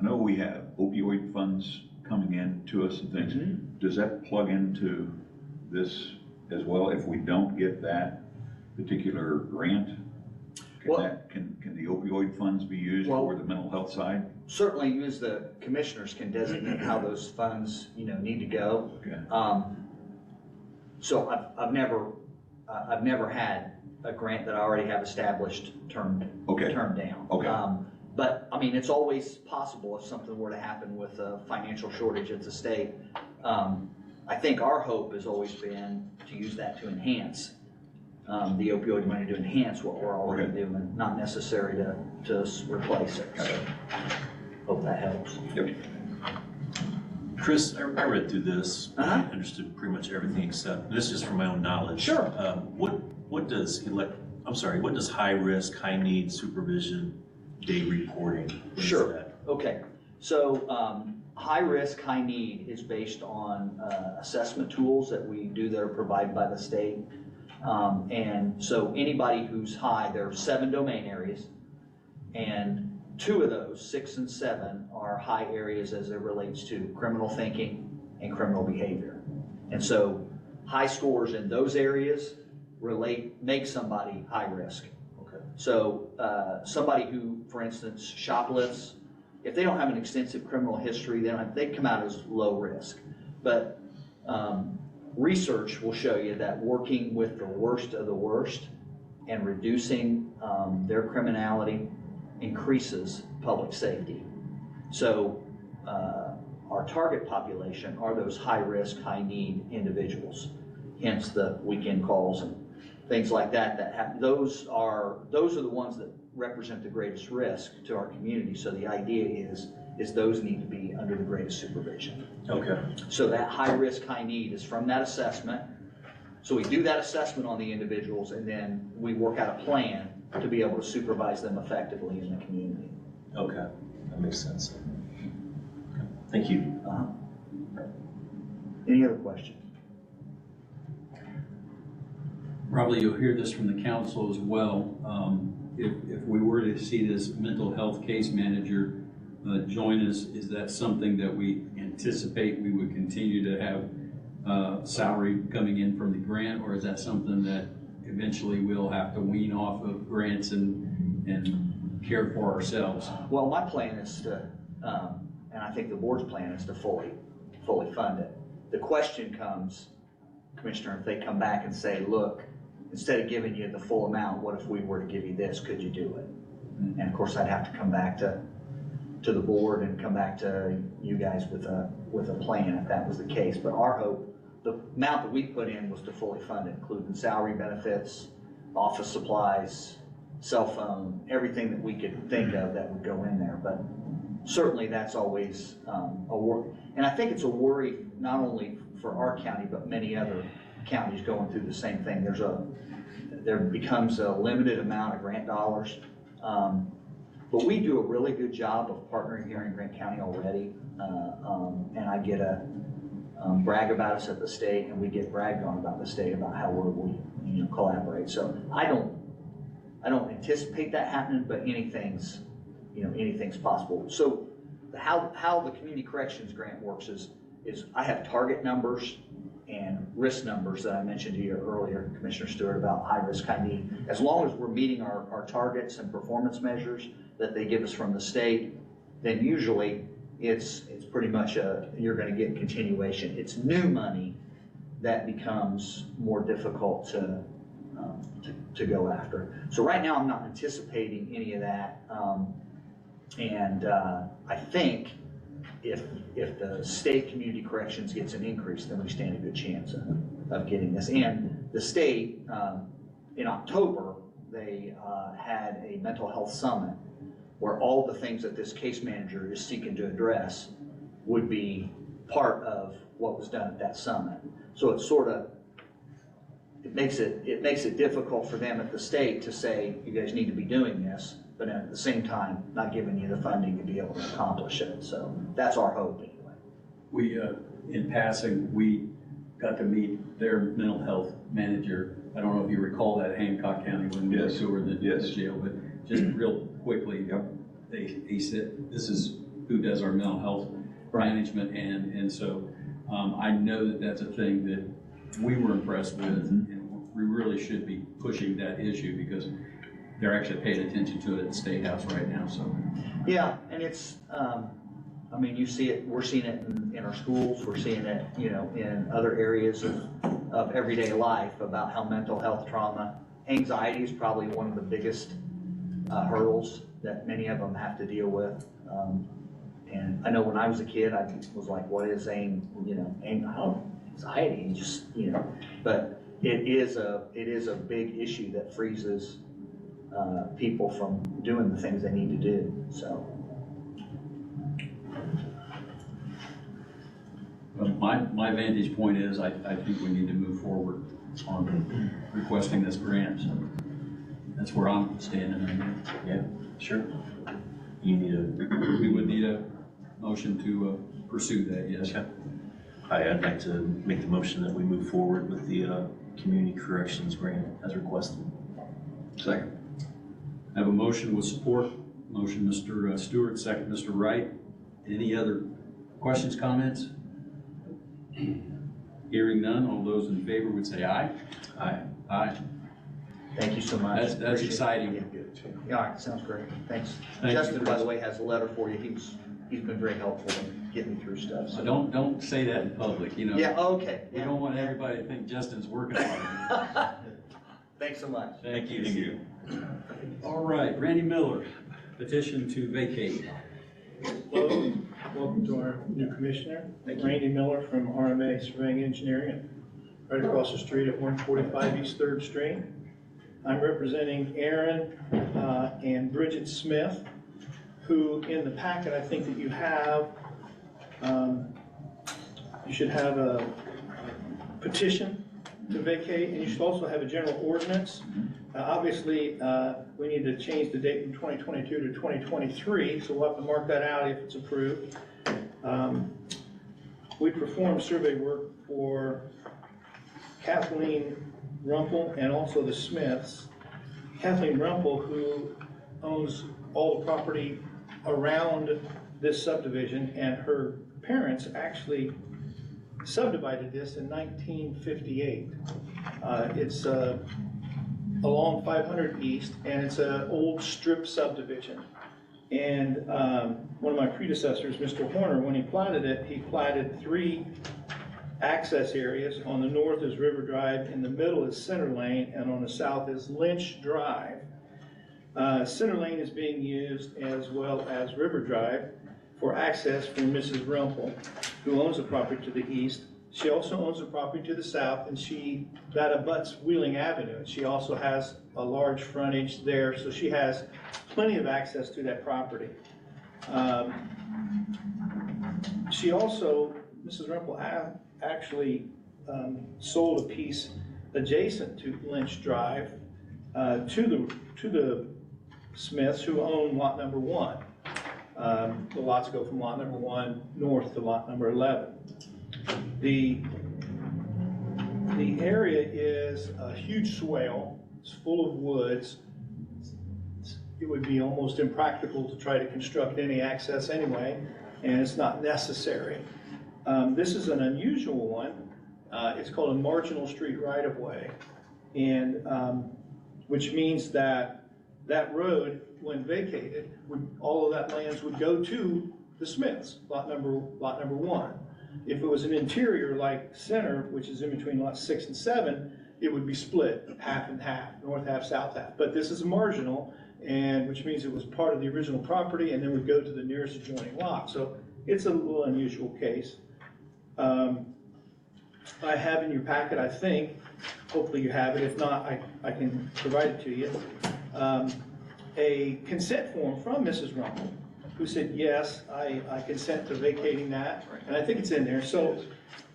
know we have opioid funds coming in to us and things. Mm-hmm. Does that plug into this as well? If we don't get that particular grant, can the opioid funds be used for the mental health side? Certainly, use the commissioners can designate how those funds, need to go. Okay. So I've never had a grant that I already have established turned down. Okay. But I mean, it's always possible if something were to happen with a financial shortage at the state. I think our hope has always been to use that to enhance the opioid money, to enhance what we're already doing, not necessary to replace it. So, hope that helps. Yep. Chris, I read through this. I understood pretty much everything except, this is from my own knowledge. Sure. What does high risk, high need supervision day reporting? Sure. Okay. So high risk, high need is based on assessment tools that we do that are provided by the state. And so anybody who's high, there are 7 domain areas, and 2 of those, 6 and 7, are high areas as it relates to criminal thinking and criminal behavior. And so high scores in those areas make somebody high risk. Okay. So somebody who, for instance, shoplifts, if they don't have an extensive criminal history, they come out as low risk. But research will show you that working with the worst of the worst and reducing their criminality increases public safety. So our target population are those high risk, high need individuals, hence the weekend calls and things like that those are the ones that represent the greatest risk to our community. So the idea is those need to be under the greatest supervision. Okay. So that high risk, high need is from that assessment. So we do that assessment on the individuals, and then we work out a plan to be able to supervise them effectively in the community. Okay, that makes sense. Okay. Thank you. Any other questions? Probably you'll hear this from the council as well. If we were to see this mental health case manager join us, is that something that we anticipate we would continue to have salary coming in from the grant, or is that something that eventually we'll have to wean off of grants and care for ourselves? Well, my plan is to, and I think the board's plan is to fully fund it. The question comes, Commissioner, if they come back and say, look, instead of giving you the full amount, what if we were to give you this? Could you do it? And of course, I'd have to come back to the board and come back to you guys with a plan if that was the case. But our hope, the amount that we put in was to fully fund it, including salary, benefits, office supplies, cell phone, everything that we could think of that would go in there. But certainly that's always a worry. And I think it's a worry not only for our county, but many other counties going through the same thing. There becomes a limited amount of grant dollars. But we do a really good job of partnering here in Grant County already. And I get a brag about us at the state, and we get bragged on about the state about how we collaborate. So I don't anticipate that happening, but anything's possible. So how the community corrections grant works is I have target numbers and risk numbers that I mentioned to you earlier, Commissioner Stewart, about high risk, high need. As long as we're meeting our targets and performance measures that they give us from the state, then usually it's pretty much you're gonna get continuation. It's new money that becomes more difficult to go after. So right now, I'm not anticipating any of that. I think if the state community corrections gets an increase, then we stand a good chance of getting this. And the state, in October, they had a mental health summit where all the things that this case manager is seeking to address would be part of what was done at that summit. So it's sort of, it makes it difficult for them at the state to say, you guys need to be doing this, but at the same time, not giving you the funding to be able to accomplish it. So that's our hope anyway. We, in passing, we got to meet their mental health manager. I don't know if you recall that, Hancock County, when we were in the jail, but just real quickly, he said, this is who does our mental health management, and so I know that that's a thing that we were impressed with, and we really should be pushing that issue because they're actually paying attention to it at the State House right now, so. Yeah, and it's, I mean, you see it, we're seeing it in our schools, we're seeing it, you know, in other areas of everyday life about how mental health trauma, anxiety is probably one of the biggest hurdles that many of them have to deal with. And I know when I was a kid, I was like, what is anxiety? Just, you know, but it is a big issue that freezes people from doing the things they need to do, so. My vantage point is I think we need to move forward on requesting this grant. So that's where I'm standing right now. Yeah, sure. You need We would need a motion to pursue that, yes. Okay. I'd like to make the motion that we move forward with the community corrections grant as requested. Second. I have a motion with support. Motion, Mr. Stewart, second, Mr. Wright. Any other questions, comments? Hearing none, all those in favor would say aye. Aye. Aye. Thank you so much. That's Appreciate it. exciting. Yeah, all right, sounds great. Thanks. Thank you, Justin, by Chris. the way, has a letter for you. He's been very helpful in getting me through stuff. So So don't say that in public, you know. yeah, okay. We Yeah. don't want everybody to think Justin's working hard. Thanks so much. Thank you. All right, Randy Miller, petition to vacate. Hello, welcome to our new commissioner, Randy Miller from RMA Surveying Engineering, right across the street at 145 East 3rd Street. I'm representing Aaron and Bridget Smith, who in the packet I think that you have, you should have a petition to vacate, and you should also have a general ordinance. Obviously, we need to change the date from 2022 to 2023, so we'll have to mark that out if it's approved. We performed survey work for Kathleen Rumpel and also the Smiths. Kathleen Rumpel, who owns all the property around this subdivision, and her parents actually subdivided this in 1958. It's along 500 East, and it's an old strip subdivision. And one of my predecessors, Mr. Horner, when he platted it, he platted 3 access areas. On the north is River Drive, in the middle is Center Lane, and on the south is Lynch Drive. Center Lane is being used as well as River Drive for access for Mrs. Rumpel, who owns the property to the east. She also owns the property to the south, and that abuts Wheeling Avenue. And she also has a large frontage there, so she has plenty of access to that property. She also, Mrs. Rumpel actually sold a piece adjacent to Lynch Drive to the Smiths, who own lot number 1. The lots go from lot number 1 north to lot number 11. The area is a huge swale. It's full of woods. it would be almost impractical to try to construct any access anyway, and it's not necessary. This is an unusual one. It's called a marginal street right-of-way, and which means that that road, when vacated, all of that lands would go to the Smiths, lot number one. If it was an interior like Center, which is in between lots 6 and 7, it would be split half and half, north half, south half. But this is marginal, and which means it was part of the original property and then would go to the nearest adjoining lot. So it's a little unusual case. I have in your packet, I think, hopefully you have it. If not, I can provide it to you. A consent form from Mrs. Rummel, who said, yes, I consent to vacating that, and I think it's in there. So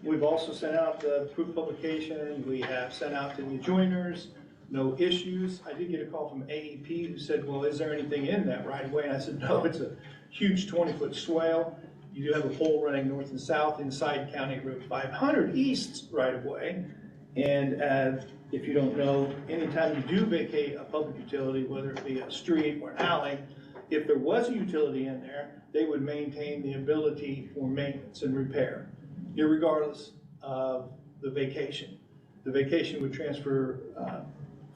we've also sent out the proof of publication, we have sent out to the adjoiners, no issues. I did get a call from AEP who said, well, is there anything in that right away? And I said, no, it's a huge 20-foot swale. You do have a pole running north and south inside County Road 500 East right of way. And if you don't know, anytime you do vacate a public utility, whether it be a street or an alley, if there was a utility in there, they would maintain the ability for maintenance and repair, irregardless of the vacation. The vacation would transfer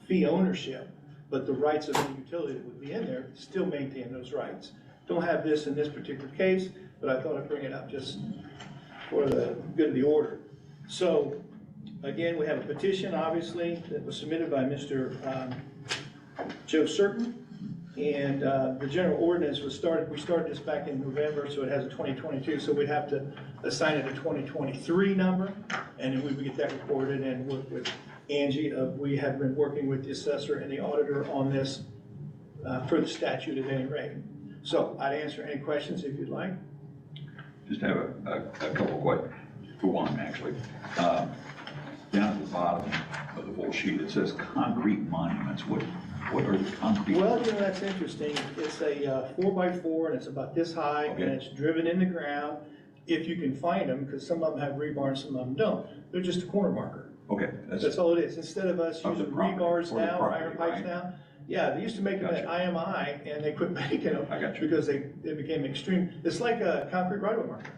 fee ownership, but the rights of the utility that would be in there still maintain those rights. Don't have this in this particular case, but I thought I'd bring it up just for the good of the order. So, again, we have a petition, obviously, that was submitted by Mr. Joe Certain. And the general ordinance we started this back in November, so it has a 2022, so we'd have to assign it a 2023 number, and then we would get that recorded and work with Angie. We have been working with the assessor and the auditor on this for the statute at any rate. So I'd answer any questions if you'd like. Just have a couple questions, for one, actually. Down at the bottom of the full sheet, it says concrete monuments. What are the concrete? Well, you know, that's interesting. It's a 4x4 and it's about this high, okay, and it's driven in the ground. If you can find them, because some of them have rebar and some of them don't. They're just a corner marker. Okay. That's all it is. Instead of us using rebars now, or iron pipes right? now. Yeah, they used to make them at IMI and they quit making them. I got you. Because they became extreme. It's like a concrete right-of-way marker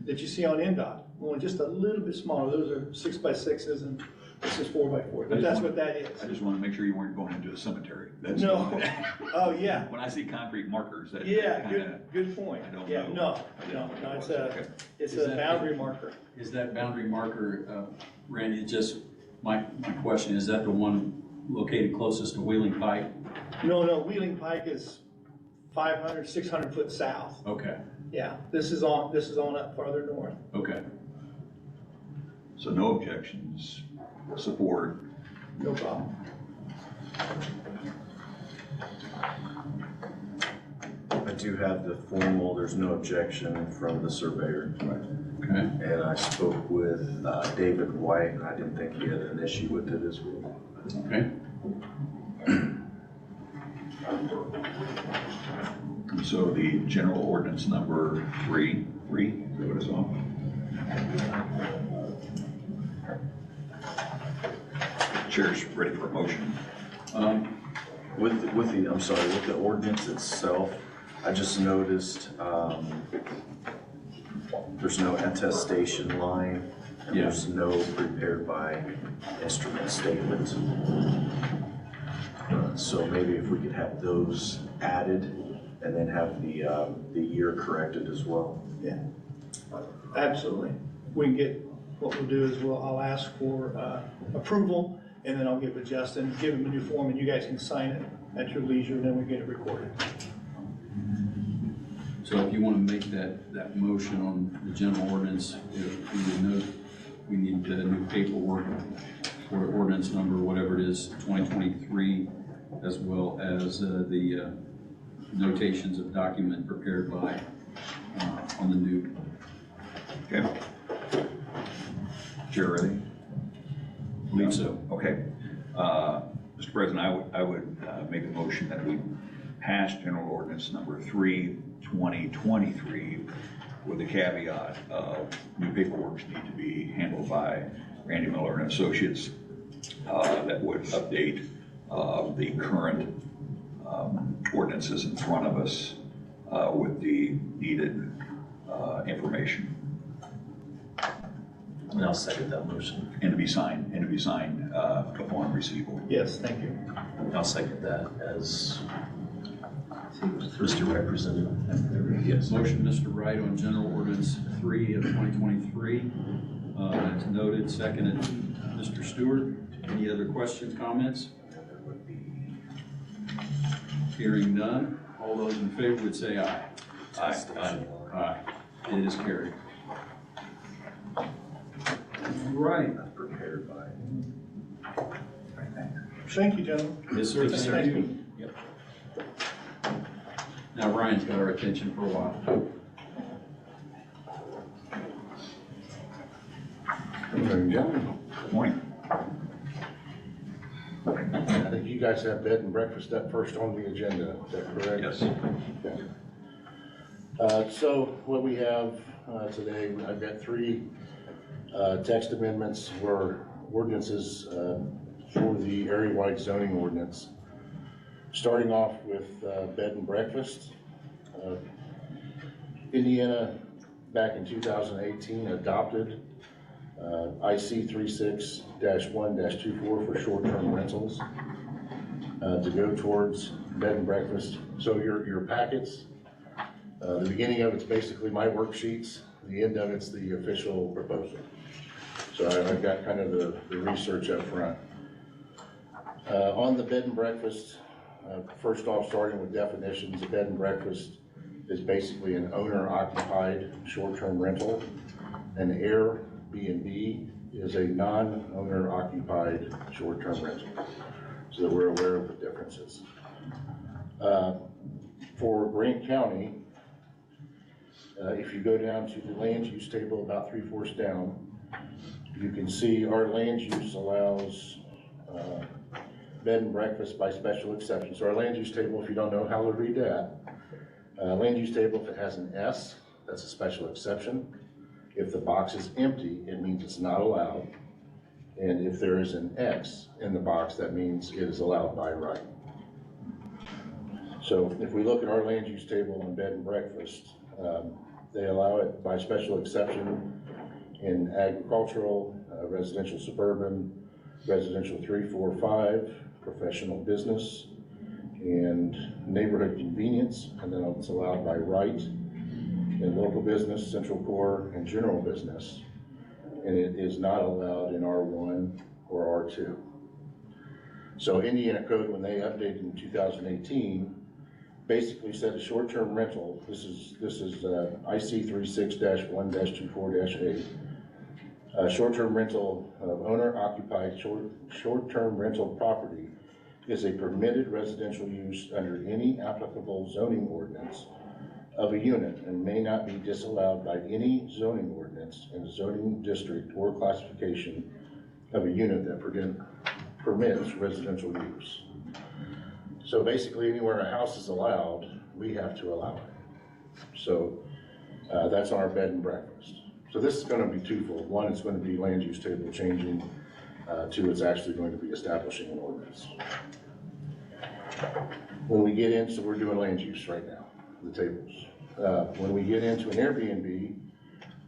that you see on NDOT, only just a little bit smaller. Those are 6x6s and this is 4x4, but that's what that is. I just want to make sure you weren't going into a cemetery. That's No. Oh, yeah. When I see concrete markers, that Yeah, kinda, good point. I don't Yeah, know. no, it's Okay. a boundary marker. Is that boundary marker, Randy, just my question, is that the one located closest to Wheeling Pike? No, Wheeling Pike is 500, 600 foot south. Okay, Yeah, this is on up farther north. okay. So no objections, support. No problem. I do have the formal, there's no objection from the surveyor. Okay. And I spoke with David White, and I didn't think he had an issue with it as well. Okay. So the general ordinance number 3, is that what it's on? Chair's ready for a motion. With the ordinance itself, I just noticed, there's no attestation line, and there's no prepared by instrument statement. So maybe if we could have those added and then have the year corrected as well. Yeah, absolutely. We can get, what we'll do is I'll ask for approval, and then I'll give it to Justin, give him a new form, and you guys can sign it at your leisure, and then we get it recorded. So if you want to make that motion on the general ordinance, we need new paperwork for ordinance number, whatever it is, 2023, as well as the notations of document prepared by, on the new. Okay. Chair ready? Believe so. Okay. Mr. President, I would make a motion that we pass general ordinance number 3, 2023, with the caveat of new paperwork need to be handled by Randy Miller and Associates that would update the current ordinances in front of us with the needed information. And I'll second that motion. And to be signed upon receival. Yes, thank you. I'll second that as Mr. Representative. Yes. Motion, Mr. Wright, on General Ordinance 3 of 2023. As noted, seconded, Mr. Stewart. Any other questions, comments? Hearing none, all those in favor would say aye. Aye. Aye. It is carried. Right. Prepared by. Thank you, gentlemen. Yes, sir. Thank Thank you. you. Yep. Now Ryan's got our attention for a while. Good morning, gentlemen. Good morning. I think you guys have bed and breakfast up first on the agenda, is that correct? Yes. Okay. So what we have today, I've got three text amendments for ordinances for the area-wide zoning ordinance. Starting off with bed and breakfast. Indiana, back in 2018, adopted IC 36-1-24 for short-term rentals to go towards bed and breakfast. So your packets, the beginning of it's basically my worksheets, the end of it's the official proposal. So I've got kind of the research up front. On the bed and breakfast, first off, starting with definitions, a bed and breakfast is basically an owner-occupied short-term rental. An Airbnb is a non-owner occupied short-term rental, so that we're aware of the differences. For Grant County, if you go down to the land use table about 3/4 down, you can see our land use allows bed and breakfast by special exception. So our land use table, if you don't know how to read that, land use table, if it has an S, that's a special exception. If the box is empty, it means it's not allowed. And if there is an X in the box, that means it is allowed by right. So if we look at our land use table on bed and breakfast, they allow it by special exception in agricultural, residential suburban, residential 3, 4, 5, professional business, and neighborhood convenience, and then it's allowed by right in local business, central core, and general business. And it is not allowed in R1 or R2. So Indiana Code, when they updated in 2018, basically said a short-term rental, this is IC 36-1-24-8, short-term rental of owner-occupied short-term rental property is a permitted residential use under any applicable zoning ordinance of a unit and may not be disallowed by any zoning ordinance in a zoning district or classification of a unit that permits residential use. So basically, anywhere a house is allowed, we have to allow it. So that's on our bed and breakfast. So this is going to be twofold. One, it's going to be land use table changing. Two, it's actually going to be establishing an ordinance. When we get into, so we're doing land use right now, the tables. When we get into an Airbnb,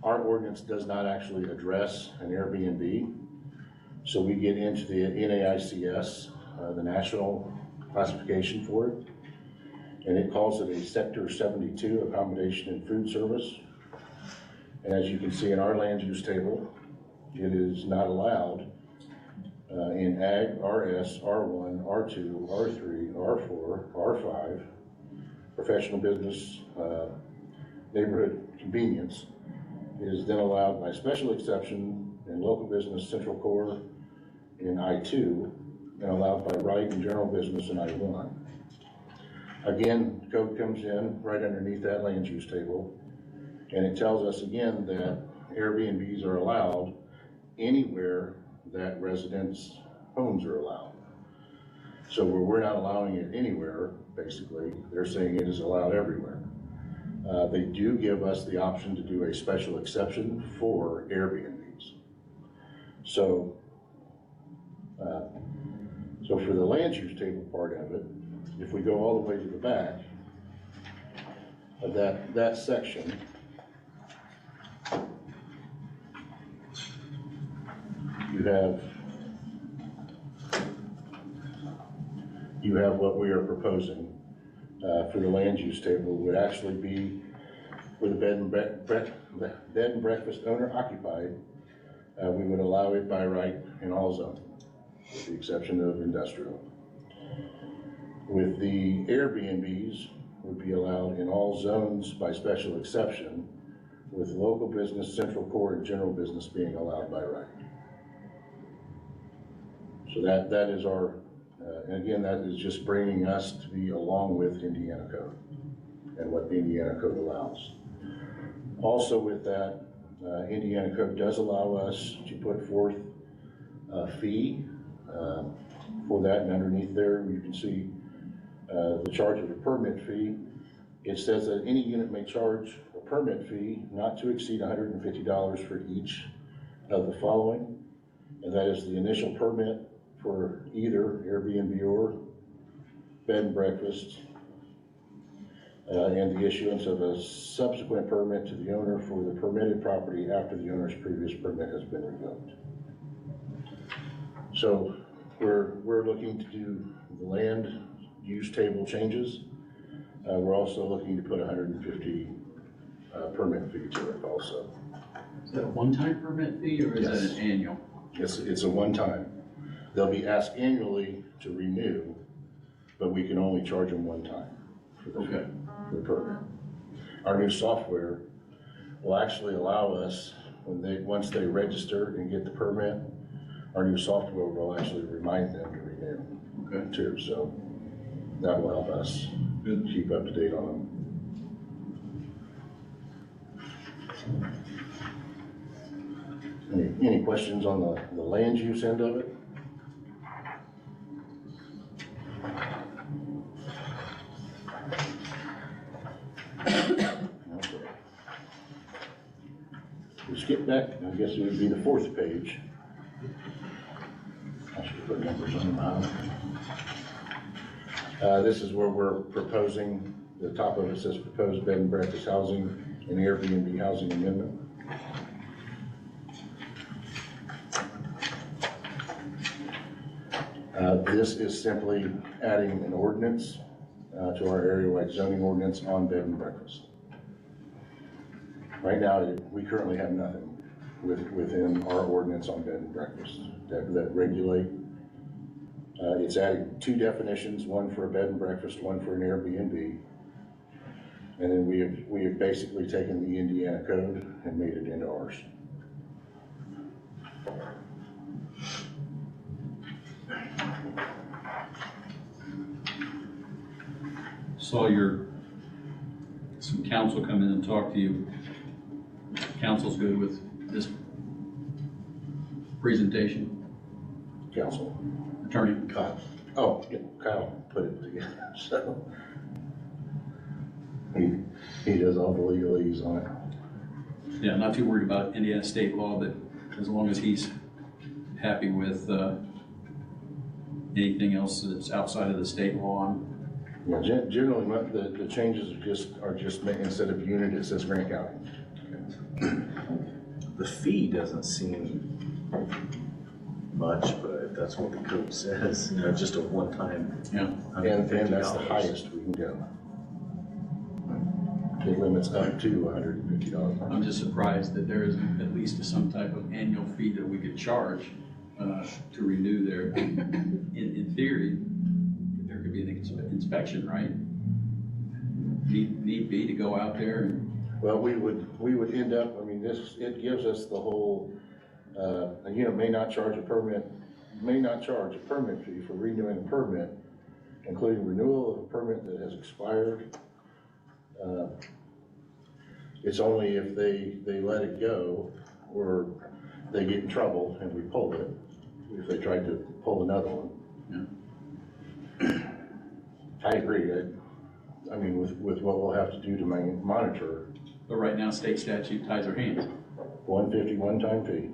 our ordinance does not actually address an Airbnb. So we get into the NAICS, the national classification for it, and it calls it a Sector 72 accommodation and food service. And as you can see in our land use table, it is not allowed in Ag, RS, R1, R2, R3, R4, R5, professional business, neighborhood convenience. It is then allowed by special exception in local business, central core, in I2, and allowed by right in general business in I1. Again, code comes in right underneath that land use table, and it tells us again that Airbnbs are allowed anywhere that residents' homes are allowed. So where we're not allowing it anywhere, basically, they're saying it is allowed everywhere. They do give us the option to do a special exception for Airbnbs. So for the land use table part of it, if we go all the way to the back of that section, you have what we are proposing for the land use table would actually be for the bed and breakfast owner occupied. We would allow it by right in all zones, with the exception of industrial. With the Airbnbs, would be allowed in all zones by special exception, with local business, central core, and general business being allowed by right. So that is our, and again, that is just bringing us to be along with Indiana code and what the Indiana code allows. Also with that, Indiana code does allow us to put forth a fee for that, and underneath there you can see the charge of a permit fee. It says that any unit may charge a permit fee not to exceed $150 for each of the following, and that is the initial permit for either Airbnb or bed and breakfast, and the issuance of a subsequent permit to the owner for the permitted property after the owner's previous permit has been revoked. So we're looking to do the land use table changes. We're also looking to put $150 permit fee to it also. Is that a one-time permit fee or is Yes. that an annual? It's a one-time. They'll be asked annually to renew, but we can only charge them one time for the permit. Our new software will actually allow us, once they register and get the permit, our new software will actually remind them to renew too. So that will help us keep up to date on them. Any questions on the land use end of it? We skip back, I guess it would be the fourth page. I should put numbers on the bottom. This is where we're proposing, the top of it says proposed bed and breakfast housing and Airbnb housing amendment. This is simply adding an ordinance to our area-wide zoning ordinance on bed and breakfast. Right now, we currently have nothing within our ordinance on bed and breakfast that regulate. It's adding two definitions, one for a bed and breakfast, one for an Airbnb. And then we have basically taken the Indiana code and made it into ours. Saw some council come in and talk to you. Council's good with this presentation? Council. Attorney? Kyle. Oh, yeah, Kyle put it together, so. He does all the legalese on it. Yeah, not too worried about Indiana state law, but as long as he's happy with anything else that's outside of the state law. Yeah, generally, the changes are just instead of unit, it says Grant County. The fee doesn't seem much, but if that's what the code says, just a one-time. Yeah. And that's the highest we can go. It limits up to $150. I'm just surprised that there isn't at least some type of annual fee that we could charge to renew their, in theory, there could be an inspection, right? Need be to go out there and. Well, we would end up, I mean, it gives us the whole, a unit may not charge a permit fee for renewing a permit, including renewal of a permit that has expired. It's only if they let it go or they get in trouble and we pull it, if they tried to pull another one. Yeah. I agree. I mean, with what we'll have to do to monitor. But right now, state statute ties our hands. $150 one-time fee.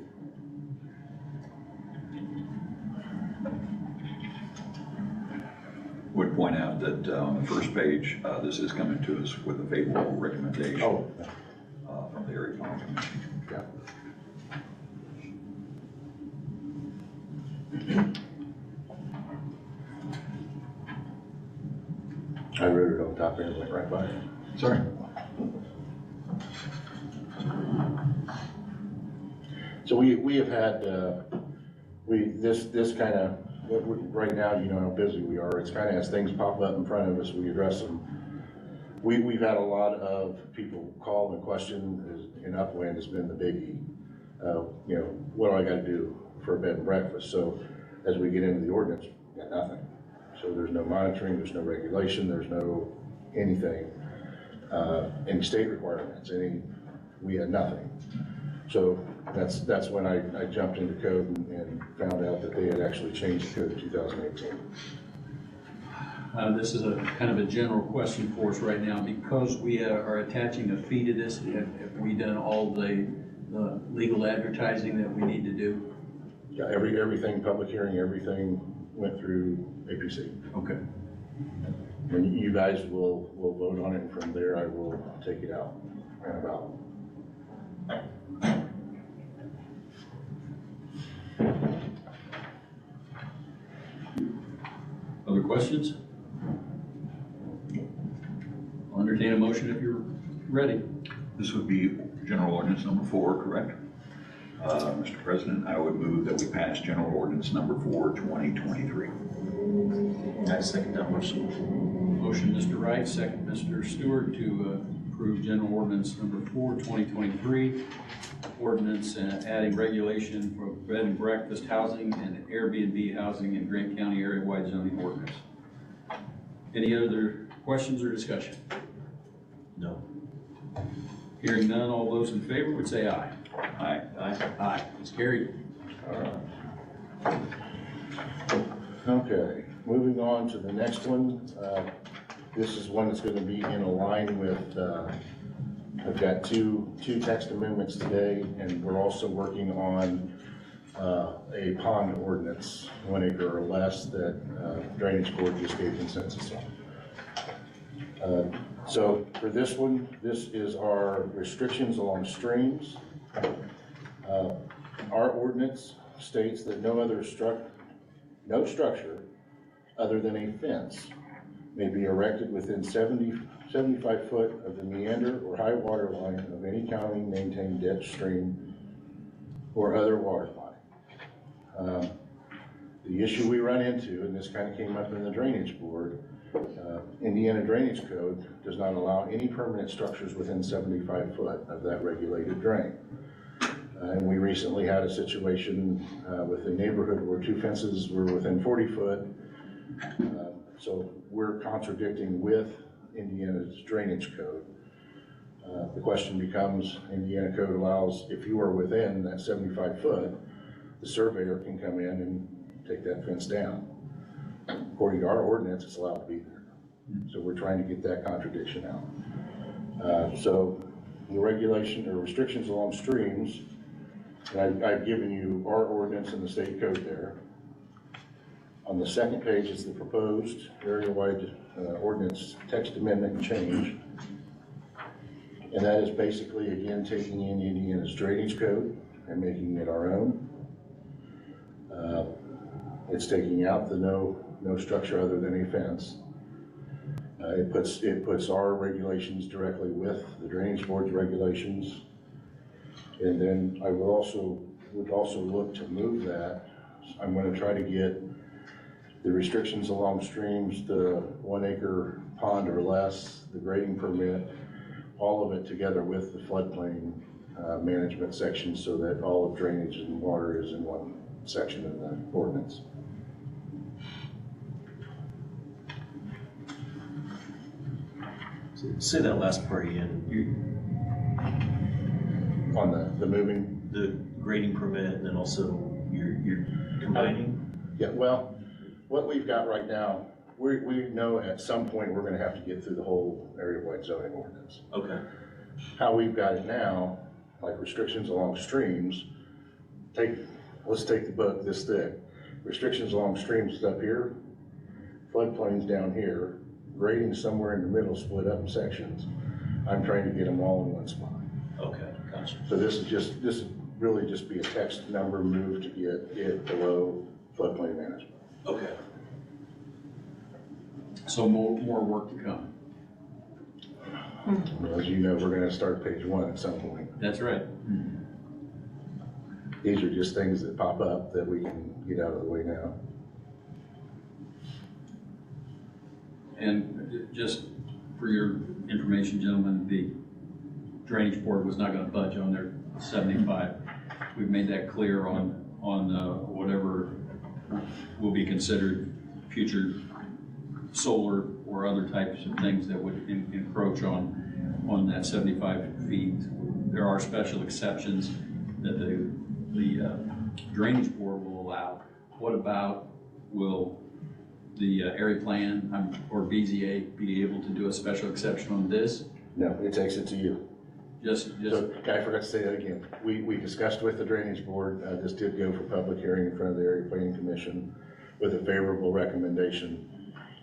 would point out that on the first page, this is coming to us with a favorable recommendation from the Area Planning Commission. Yeah. I wrote it on top there and went right by it. Sorry. So we have had, this kind of, right now, you know how busy we are. It's kind of as things pop up in front of us, we address them. We've had a lot of people call and question, in Upland has been the biggie. You know, what do I gotta do for a bed and breakfast? So as we get into the ordinance, we got nothing. So there's no monitoring, there's no regulation, there's no anything, any state requirements, we had nothing. So that's when I jumped into code and found out that they had actually changed the code in 2018. This is a kind of a general question for us right now. Because we are attaching a fee to this, have we done all the legal advertising that we need to do? Yeah, everything, public hearing, everything went through APC. Okay. And you guys will vote on it, and from there I will take it out and about. Other questions? I'll entertain a motion if you're ready. This would be general ordinance number 4, correct? Mr. President, I would move that we pass general ordinance number 4, 2023. I second that motion. Motion, Mr. Wright, second, Mr. Stewart, to approve general ordinance number 4, 2023. Ordinance adding regulation for bed and breakfast housing and Airbnb housing in Grant County area-wide zoning ordinance. Any other questions or discussion? No. Hearing none, all those in favor would say aye. Aye. Aye. Aye. It's carried. Okay, moving on to the next one. This is one that's going to be in line with, I've got two text amendments today, and we're also working on a pond ordinance, 1 acre or less, that Drainage Board just gave consensus on. So for this one, this is our restrictions along streams. Our ordinance states that no structure other than a fence may be erected within 75 foot of the meander or high water line of any county maintained ditch, stream, or other water body. The issue we run into, and this kind of came up in the Drainage Board, Indiana Drainage Code does not allow any permanent structures within 75 foot of that regulated drain. And we recently had a situation with a neighborhood where 2 fences were within 40 foot. So we're contradicting with Indiana's drainage code. The question becomes, Indiana code allows, if you are within that 75 foot, the surveyor can come in and take that fence down. According to our ordinance, it's allowed to be there. So we're trying to get that contradiction out. So the regulation or restrictions along streams, and I've given you our ordinance and the state code there. On the second page is the proposed area-wide ordinance text amendment change. And that is basically, again, taking in Indiana's drainage code and making it our own. It's taking out the no structure other than a fence. It puts our regulations directly with the Drainage Board's regulations. And then I would also look to move that. I'm going to try to get the restrictions along streams, the 1 acre pond or less, the grading permit, all of it together with the floodplain management section, so that all of drainage and water is in one section of the ordinance. Say that last part again. On the moving? The grading permit, and then also you're combining? Yeah, well, what we've got right now, we know at some point we're gonna have to get through the whole area-wide zoning ordinance. Okay. How we've got it now, like restrictions along streams, let's take the book this thick. Restrictions along streams is up here. floodplains down here, grading somewhere in the middle, split up in sections. I'm trying to get them all in one spot. Okay, gotcha. So this would really just be a text number moved to get it below floodplain management. Okay. So more work to come. Well, as you know, we're gonna start page 1 at some point. That's right. These are just things that pop up that we can get out of the way now. And just for your information, gentlemen, the Drainage Board was not gonna budge on their 75. We've made that clear on whatever will be considered future solar or other types of things that would encroach on that 75 feet. There are special exceptions that the Drainage Board will allow. What about, will the area plan or BZA be able to do a special exception on this? No, it takes it to you. Just, So, I forgot to say that again. We discussed with the Drainage Board, this did go for public hearing in front of the Area Planning Commission with a favorable recommendation.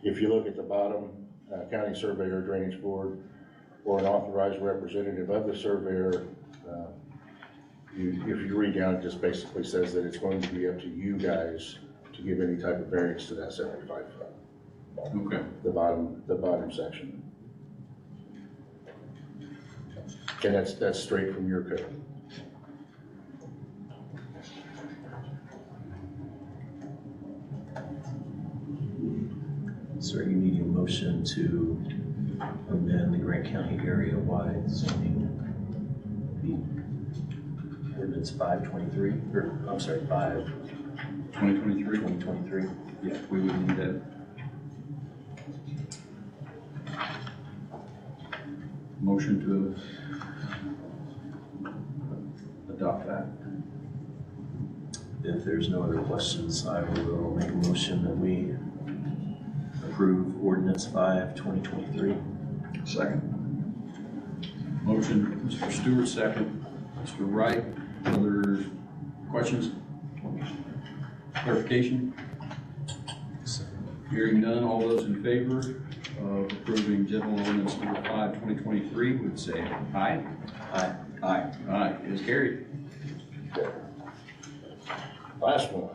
If you look at the bottom, County Surveyor, Drainage Board, or an authorized representative of the surveyor, if you read down, it just basically says that it's going to be up to you guys to give any type of variance to that 75 foot. okay. The bottom section. And that's straight from your code. Sir, you need a motion to amend the Grant County area-wide zoning. The ordinance 523, or I'm sorry, 2023? 2023. Yeah, we would need that. Motion to adopt that. If there's no other questions, I will make a motion that we approve ordinance 5/2023. Second. Motion, Mr. Stewart, second. Mr. Wright, other questions? Clarification? Hearing none, all those in favor of approving general ordinance number 5/2023 would say aye. Aye. Aye. Aye, it is carried. Last one.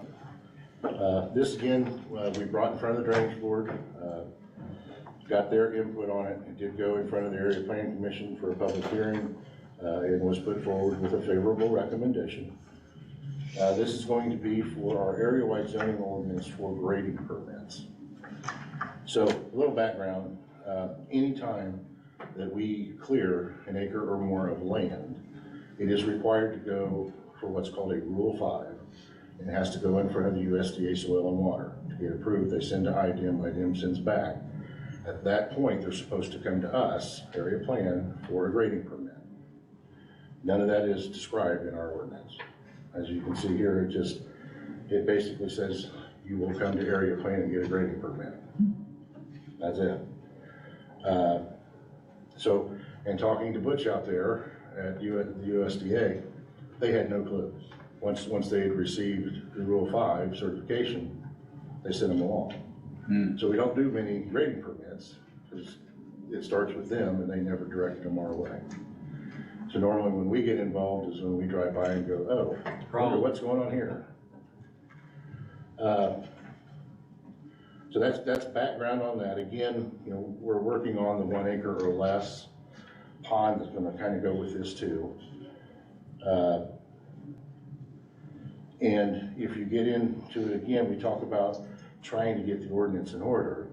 This again, we brought in front of the Drainage Board, got their input on it. It did go in front of the Area Planning Commission for a public hearing, and was put forward with a favorable recommendation. This is going to be for our area-wide zoning ordinance for grading permits. So a little background, anytime that we clear an acre or more of land, it is required to go for what's called a Rule 5. It has to go in front of the USDA Soil and Water. To get approved, they send to IDEM, IDEM sends back. At that point, they're supposed to come to us, area plan, for a grading permit. None of that is described in our ordinance. As you can see here, it basically says you will come to area plan and get a grading permit. That's it. So, and talking to Butch out there at the USDA, they had no clue. Once they had received the Rule 5 certification, they sent them along. So we don't do many grading permits because it starts with them and they never directed them our way. So normally when we get involved is when we drive by and go, oh, wonder what's going on here? So that's background on that. Again, we're working on the 1 acre or less pond that's gonna kind of go with this too. And if you get into it again, we talk about trying to get the ordinance in order.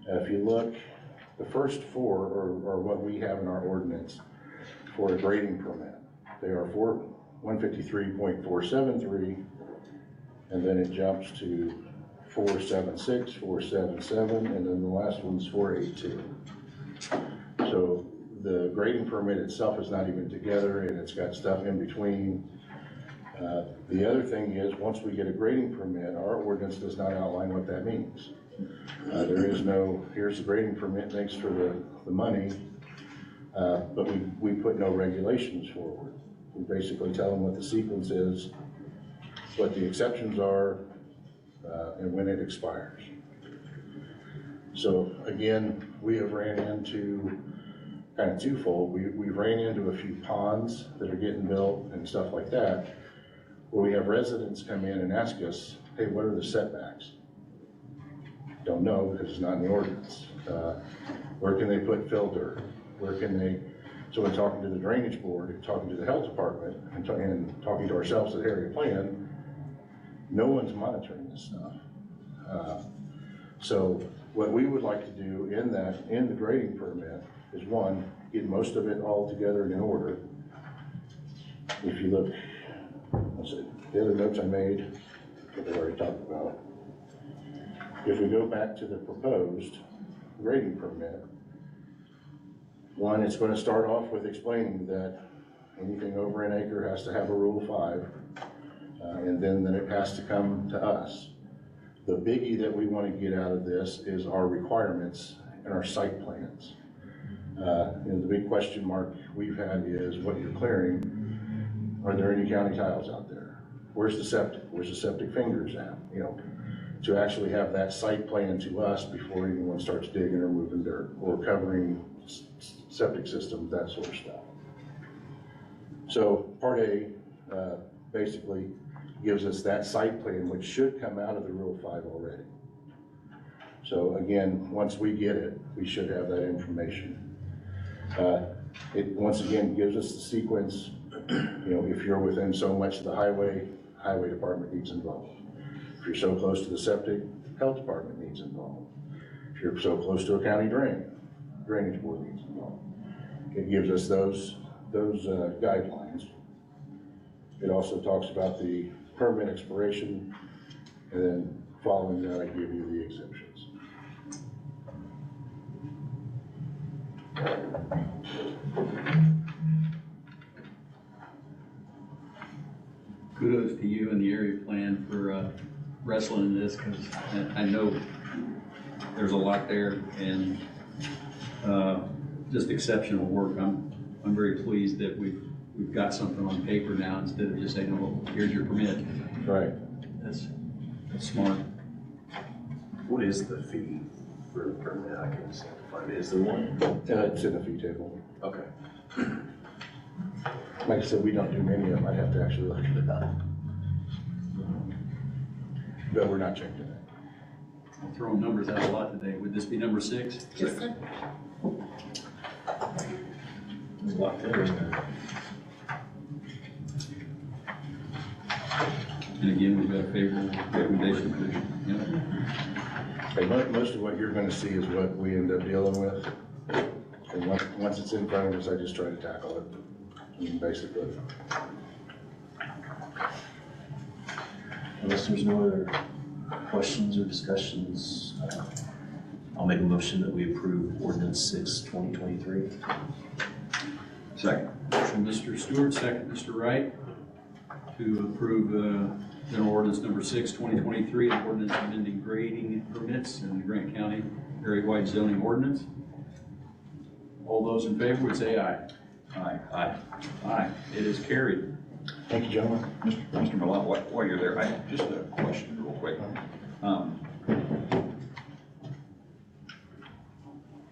If you look, the first 4 are what we have in our ordinance for a grading permit. They are 153.473, and then it jumps to 476, 477, and then the last one's 482. So the grading permit itself is not even together, and it's got stuff in between. The other thing is, once we get a grading permit, our ordinance does not outline what that means. There is no, here's the grading permit, thanks for the money, but we put no regulations forward. We basically tell them what the sequence is, what the exceptions are, and when it expires. So again, we have ran into kind of twofold. We ran into a few ponds that are getting built and stuff like that, where we have residents come in and ask us, hey, what are the setbacks? Don't know because it's not in the ordinance. Where can they put filter? Where can they, so in talking to the drainage board, and talking to the health department, and talking to ourselves at area plan, no one's monitoring this stuff. So what we would like to do in the grading permit is one, get most of it all together and in order. If you look, let's see, the other notes I made, that we already talked about. If we go back to the proposed grading permit, one, it's going to start off with explaining that anything over an acre has to have a Rule 5, and then it has to come to us. The biggie that we want to get out of this is our requirements and our site plans. And the big question mark we've had is what you're clearing. Are there any county tiles out there? Where's the septic? Where's the septic fingers at? You know, to actually have that site plan to us before anyone starts digging or moving dirt or covering septic systems, that sort of stuff. So part A basically gives us that site plan, which should come out of the Rule 5 already. So again, once we get it, we should have that information. It once again gives us the sequence. You know, if you're within so much of the highway department needs involved. If you're so close to the septic, health department needs involved. If you're so close to a county drainage board needs involved. It gives us those guidelines. It also talks about the permit expiration, and then following that, I give you the exemptions. Kudos to you and the area plan for wrestling this, because I know there's a lot there, and just exceptional work. I'm very pleased that we've got something on paper now instead of just saying, "Oh, here's your permit." Right. That's smart. What is the fee for a permit? I can't seem to find it. Is there one? It's in the fee table. Okay. Like I said, we don't do many of them. I'd have to actually look it up. But we're not changing that. I'm throwing numbers out a lot today. Would this be number 6? Yes, sir. It's locked in. And again, we've got a favorable recommendation. Okay, most of what you're going to see is what we end up dealing with. And once it's in front of us, I just try to tackle it. I mean, basically. Unless there's no other questions or discussions, I'll make a motion that we approve ordinance 6, 2023. Second. Motion Mr. Stewart, second Mr. Wright, to approve general ordinance number 6, 2023, an ordinance amending grading permits in the Grant County area-wide zoning ordinance. All those in favor would say aye. Aye. Aye. Aye. It is carried. Thank you, gentlemen. Mr. Milano, while you're there, I have just a question real quick.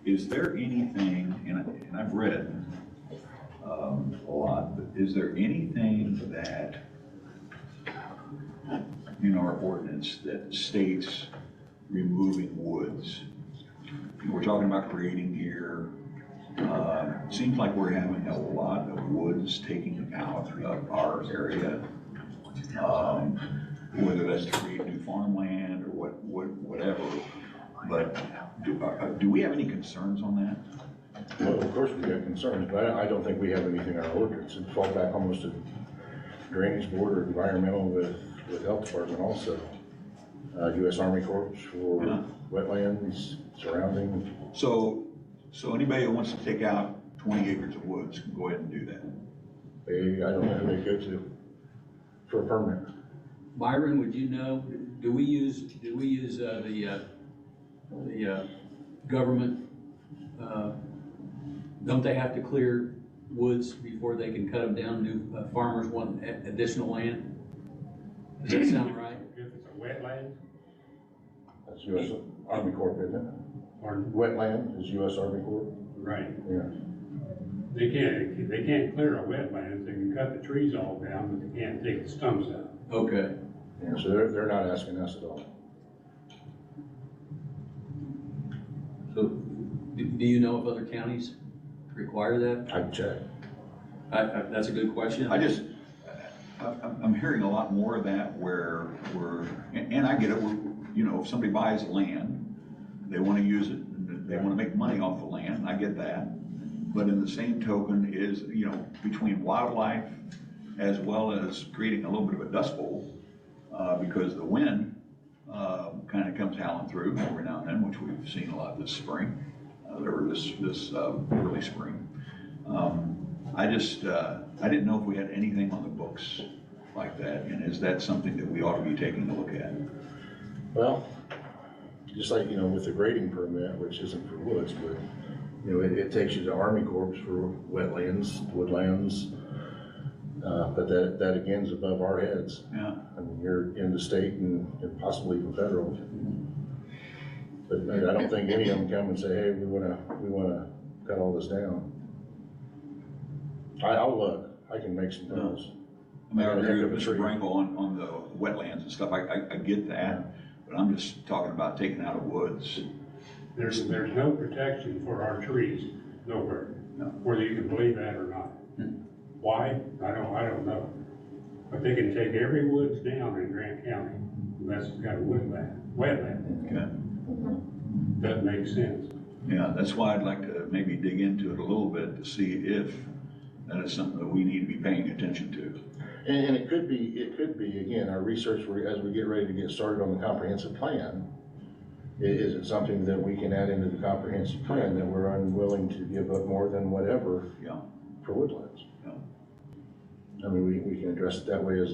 Is there anything, and I've read a lot, but is there anything that in our ordinance that states removing woods? We're talking about creating here. Seems like we're having a lot of woods taken out of our area. Whether that's to create new farmland or whatever. But do we have any concerns on that? Well, of course we have concerns, but I don't think we have anything in our ordinance. It'd fall back almost to drainage board or environmental with health department also. U.S. Army Corps for wetlands surrounding. So anybody that wants to take out 20 acres of woods can go ahead and do that? I don't know who they go to for a permit. Byron, would you know, do we use the government, don't they have to clear woods before they can cut them down? New farmers want additional land? Does that sound right? If it's a wetland, That's U.S. Army Corps, isn't it? Wetland is US Army Corps. Right. Yeah. They can't clear a wetlands, they can cut the trees all down, but they can't take the stumps out. Okay. Yeah, so they're not asking us at all. So, do you know if other counties require that? I can check. That's a good question. I'm hearing a lot more of that where and I get it, you know, if somebody buys land, they want to use it, they want to make money off the land, I get that. But in the same token is, you know, between wildlife as well as creating a little bit of a dust bowl, because the wind kind of comes howling through every now and then, which we've seen a lot this spring, or this early spring. I didn't know if we had anything on the books like that, and is that something that we ought to be taking a look at? Well, just like, you know, with the grading permit, which isn't for woods, but, you know, it takes you to Army Corps for wetlands, woodlands. But that again's above our heads. Yeah. I mean, you're in the state and possibly even federal. But I don't think any of them come and say, hey, we wanna cut all this down. I'll look, I can make some notes. I mean, I agree with Mr. Branco on the wetlands and stuff, I get that, but I'm just talking about taking out of woods. There's no protection for our trees, nowhere, whether you can believe that or not. Why? I don't know. But they can take every woods down in Grant County, unless it's got a wetland. Okay. Doesn't make sense. Yeah, that's why I'd like to maybe dig into it a little bit to see if that is something that we need to be paying attention to. And it could be, again, our research, as we get ready to get started on the comprehensive plan, is it something that we can add into the comprehensive plan that we're unwilling to give up more than whatever for woodlands? I mean, we can address it that way as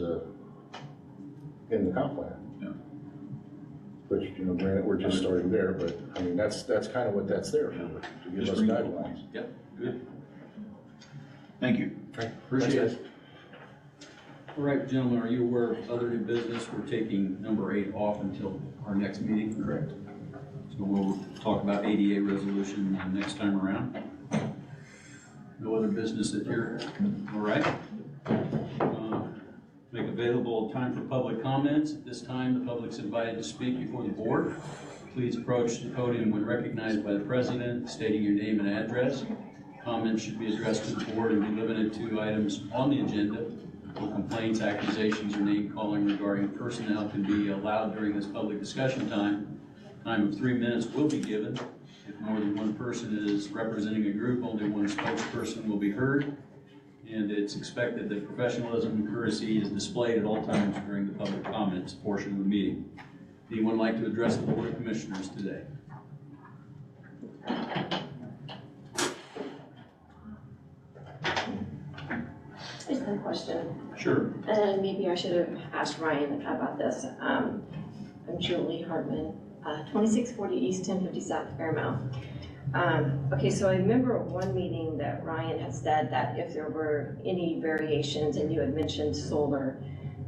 in the comp plan. Yeah. Which, you know, granted, we're just starting there, but I mean, that's kind of what that's there for, to give us guidelines. Yep, good. Thank you. Appreciate it. All right, gentlemen, are you aware of other new business? We're taking number 8 off until our next meeting. Correct. So we'll talk about ADA resolution next time around. No other business that you're, all right? Make available time for public comments. At this time, the public's invited to speak before the board. Please approach the podium when recognized by the president, stating your name and address. Comments should be addressed to the board and be limited to items on the agenda. No complaints, accusations, or name calling regarding personnel can be allowed during this public discussion time. Time of 3 minutes will be given. If more than one person is representing a group, only one spokesperson will be heard. And it's expected that professionalism and courtesy is displayed at all times during the public comments portion of the meeting. Anyone like to address the Board of Commissioners today? I just had a question. Sure. And maybe I should have asked Ryan about this. I'm Julie Hartman, 2640 East 1050 South Fairmount. Okay, so I remember at one meeting that Ryan had said that if there were any variations, and you had mentioned solar,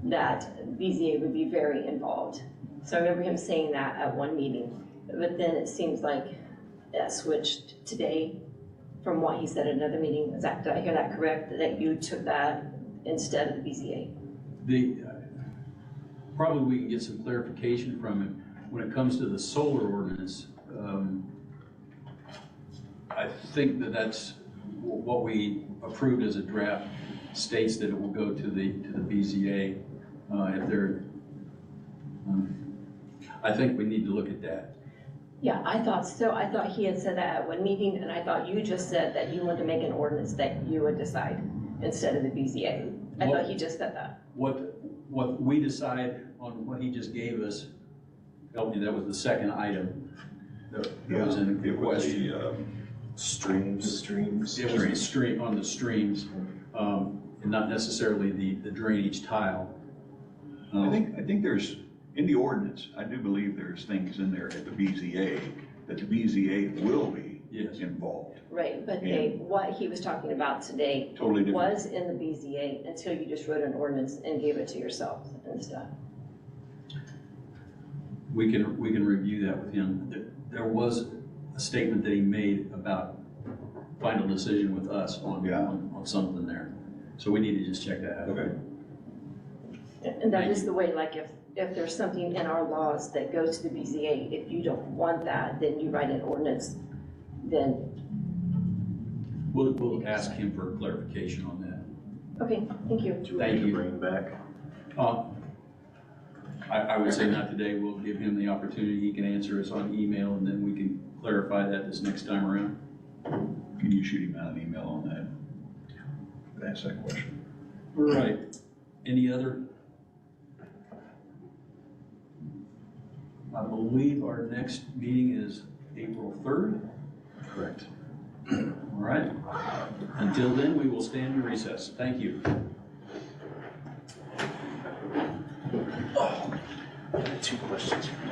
that BZA would be very involved. So I remember him saying that at one meeting, but then it seems like that switched today from what he said at another meeting. Did I hear that correct, that you took that instead of the BZA? Probably we can get some clarification from him. When it comes to the solar ordinance, I think that's what we approved as a draft states that it will go to the BZA if they're. I think we need to look at that. Yeah, I thought so. I thought he had said that at one meeting, and I thought you just said that you wanted to make an ordinance that you would decide instead of the BZA. I thought he just said that. What we decide on what he just gave us, help me, that was the second item that was in the question. Streams. It was the stream, on the streams, and not necessarily the drainage tile. I think there's, in the ordinance, I do believe there's things in there at the BZA, that the BZA will be involved. Right, but And- what he was talking about today Totally different. was in the BZA until you just wrote an ordinance and gave it to yourself and stuff. We can review that with him. There was statement that he made about final decision with us on something there. So we need to just check that out. Okay. And that is the way, like if there's something in our laws that goes to the BZA, if you don't want that, then you write an ordinance, then, We'll ask him for clarification on that. okay, thank you. Thank you. Bring it back. I would say not today. We'll give him the opportunity. He can answer us on email, and then we can clarify that this next time around. Can you shoot him out an email on that? Ask that question. All right. Any other? I believe our next meeting is April 3rd. Correct. All right. Until then, we will stand in recess. Thank you. Oh, I got 2 questions for you.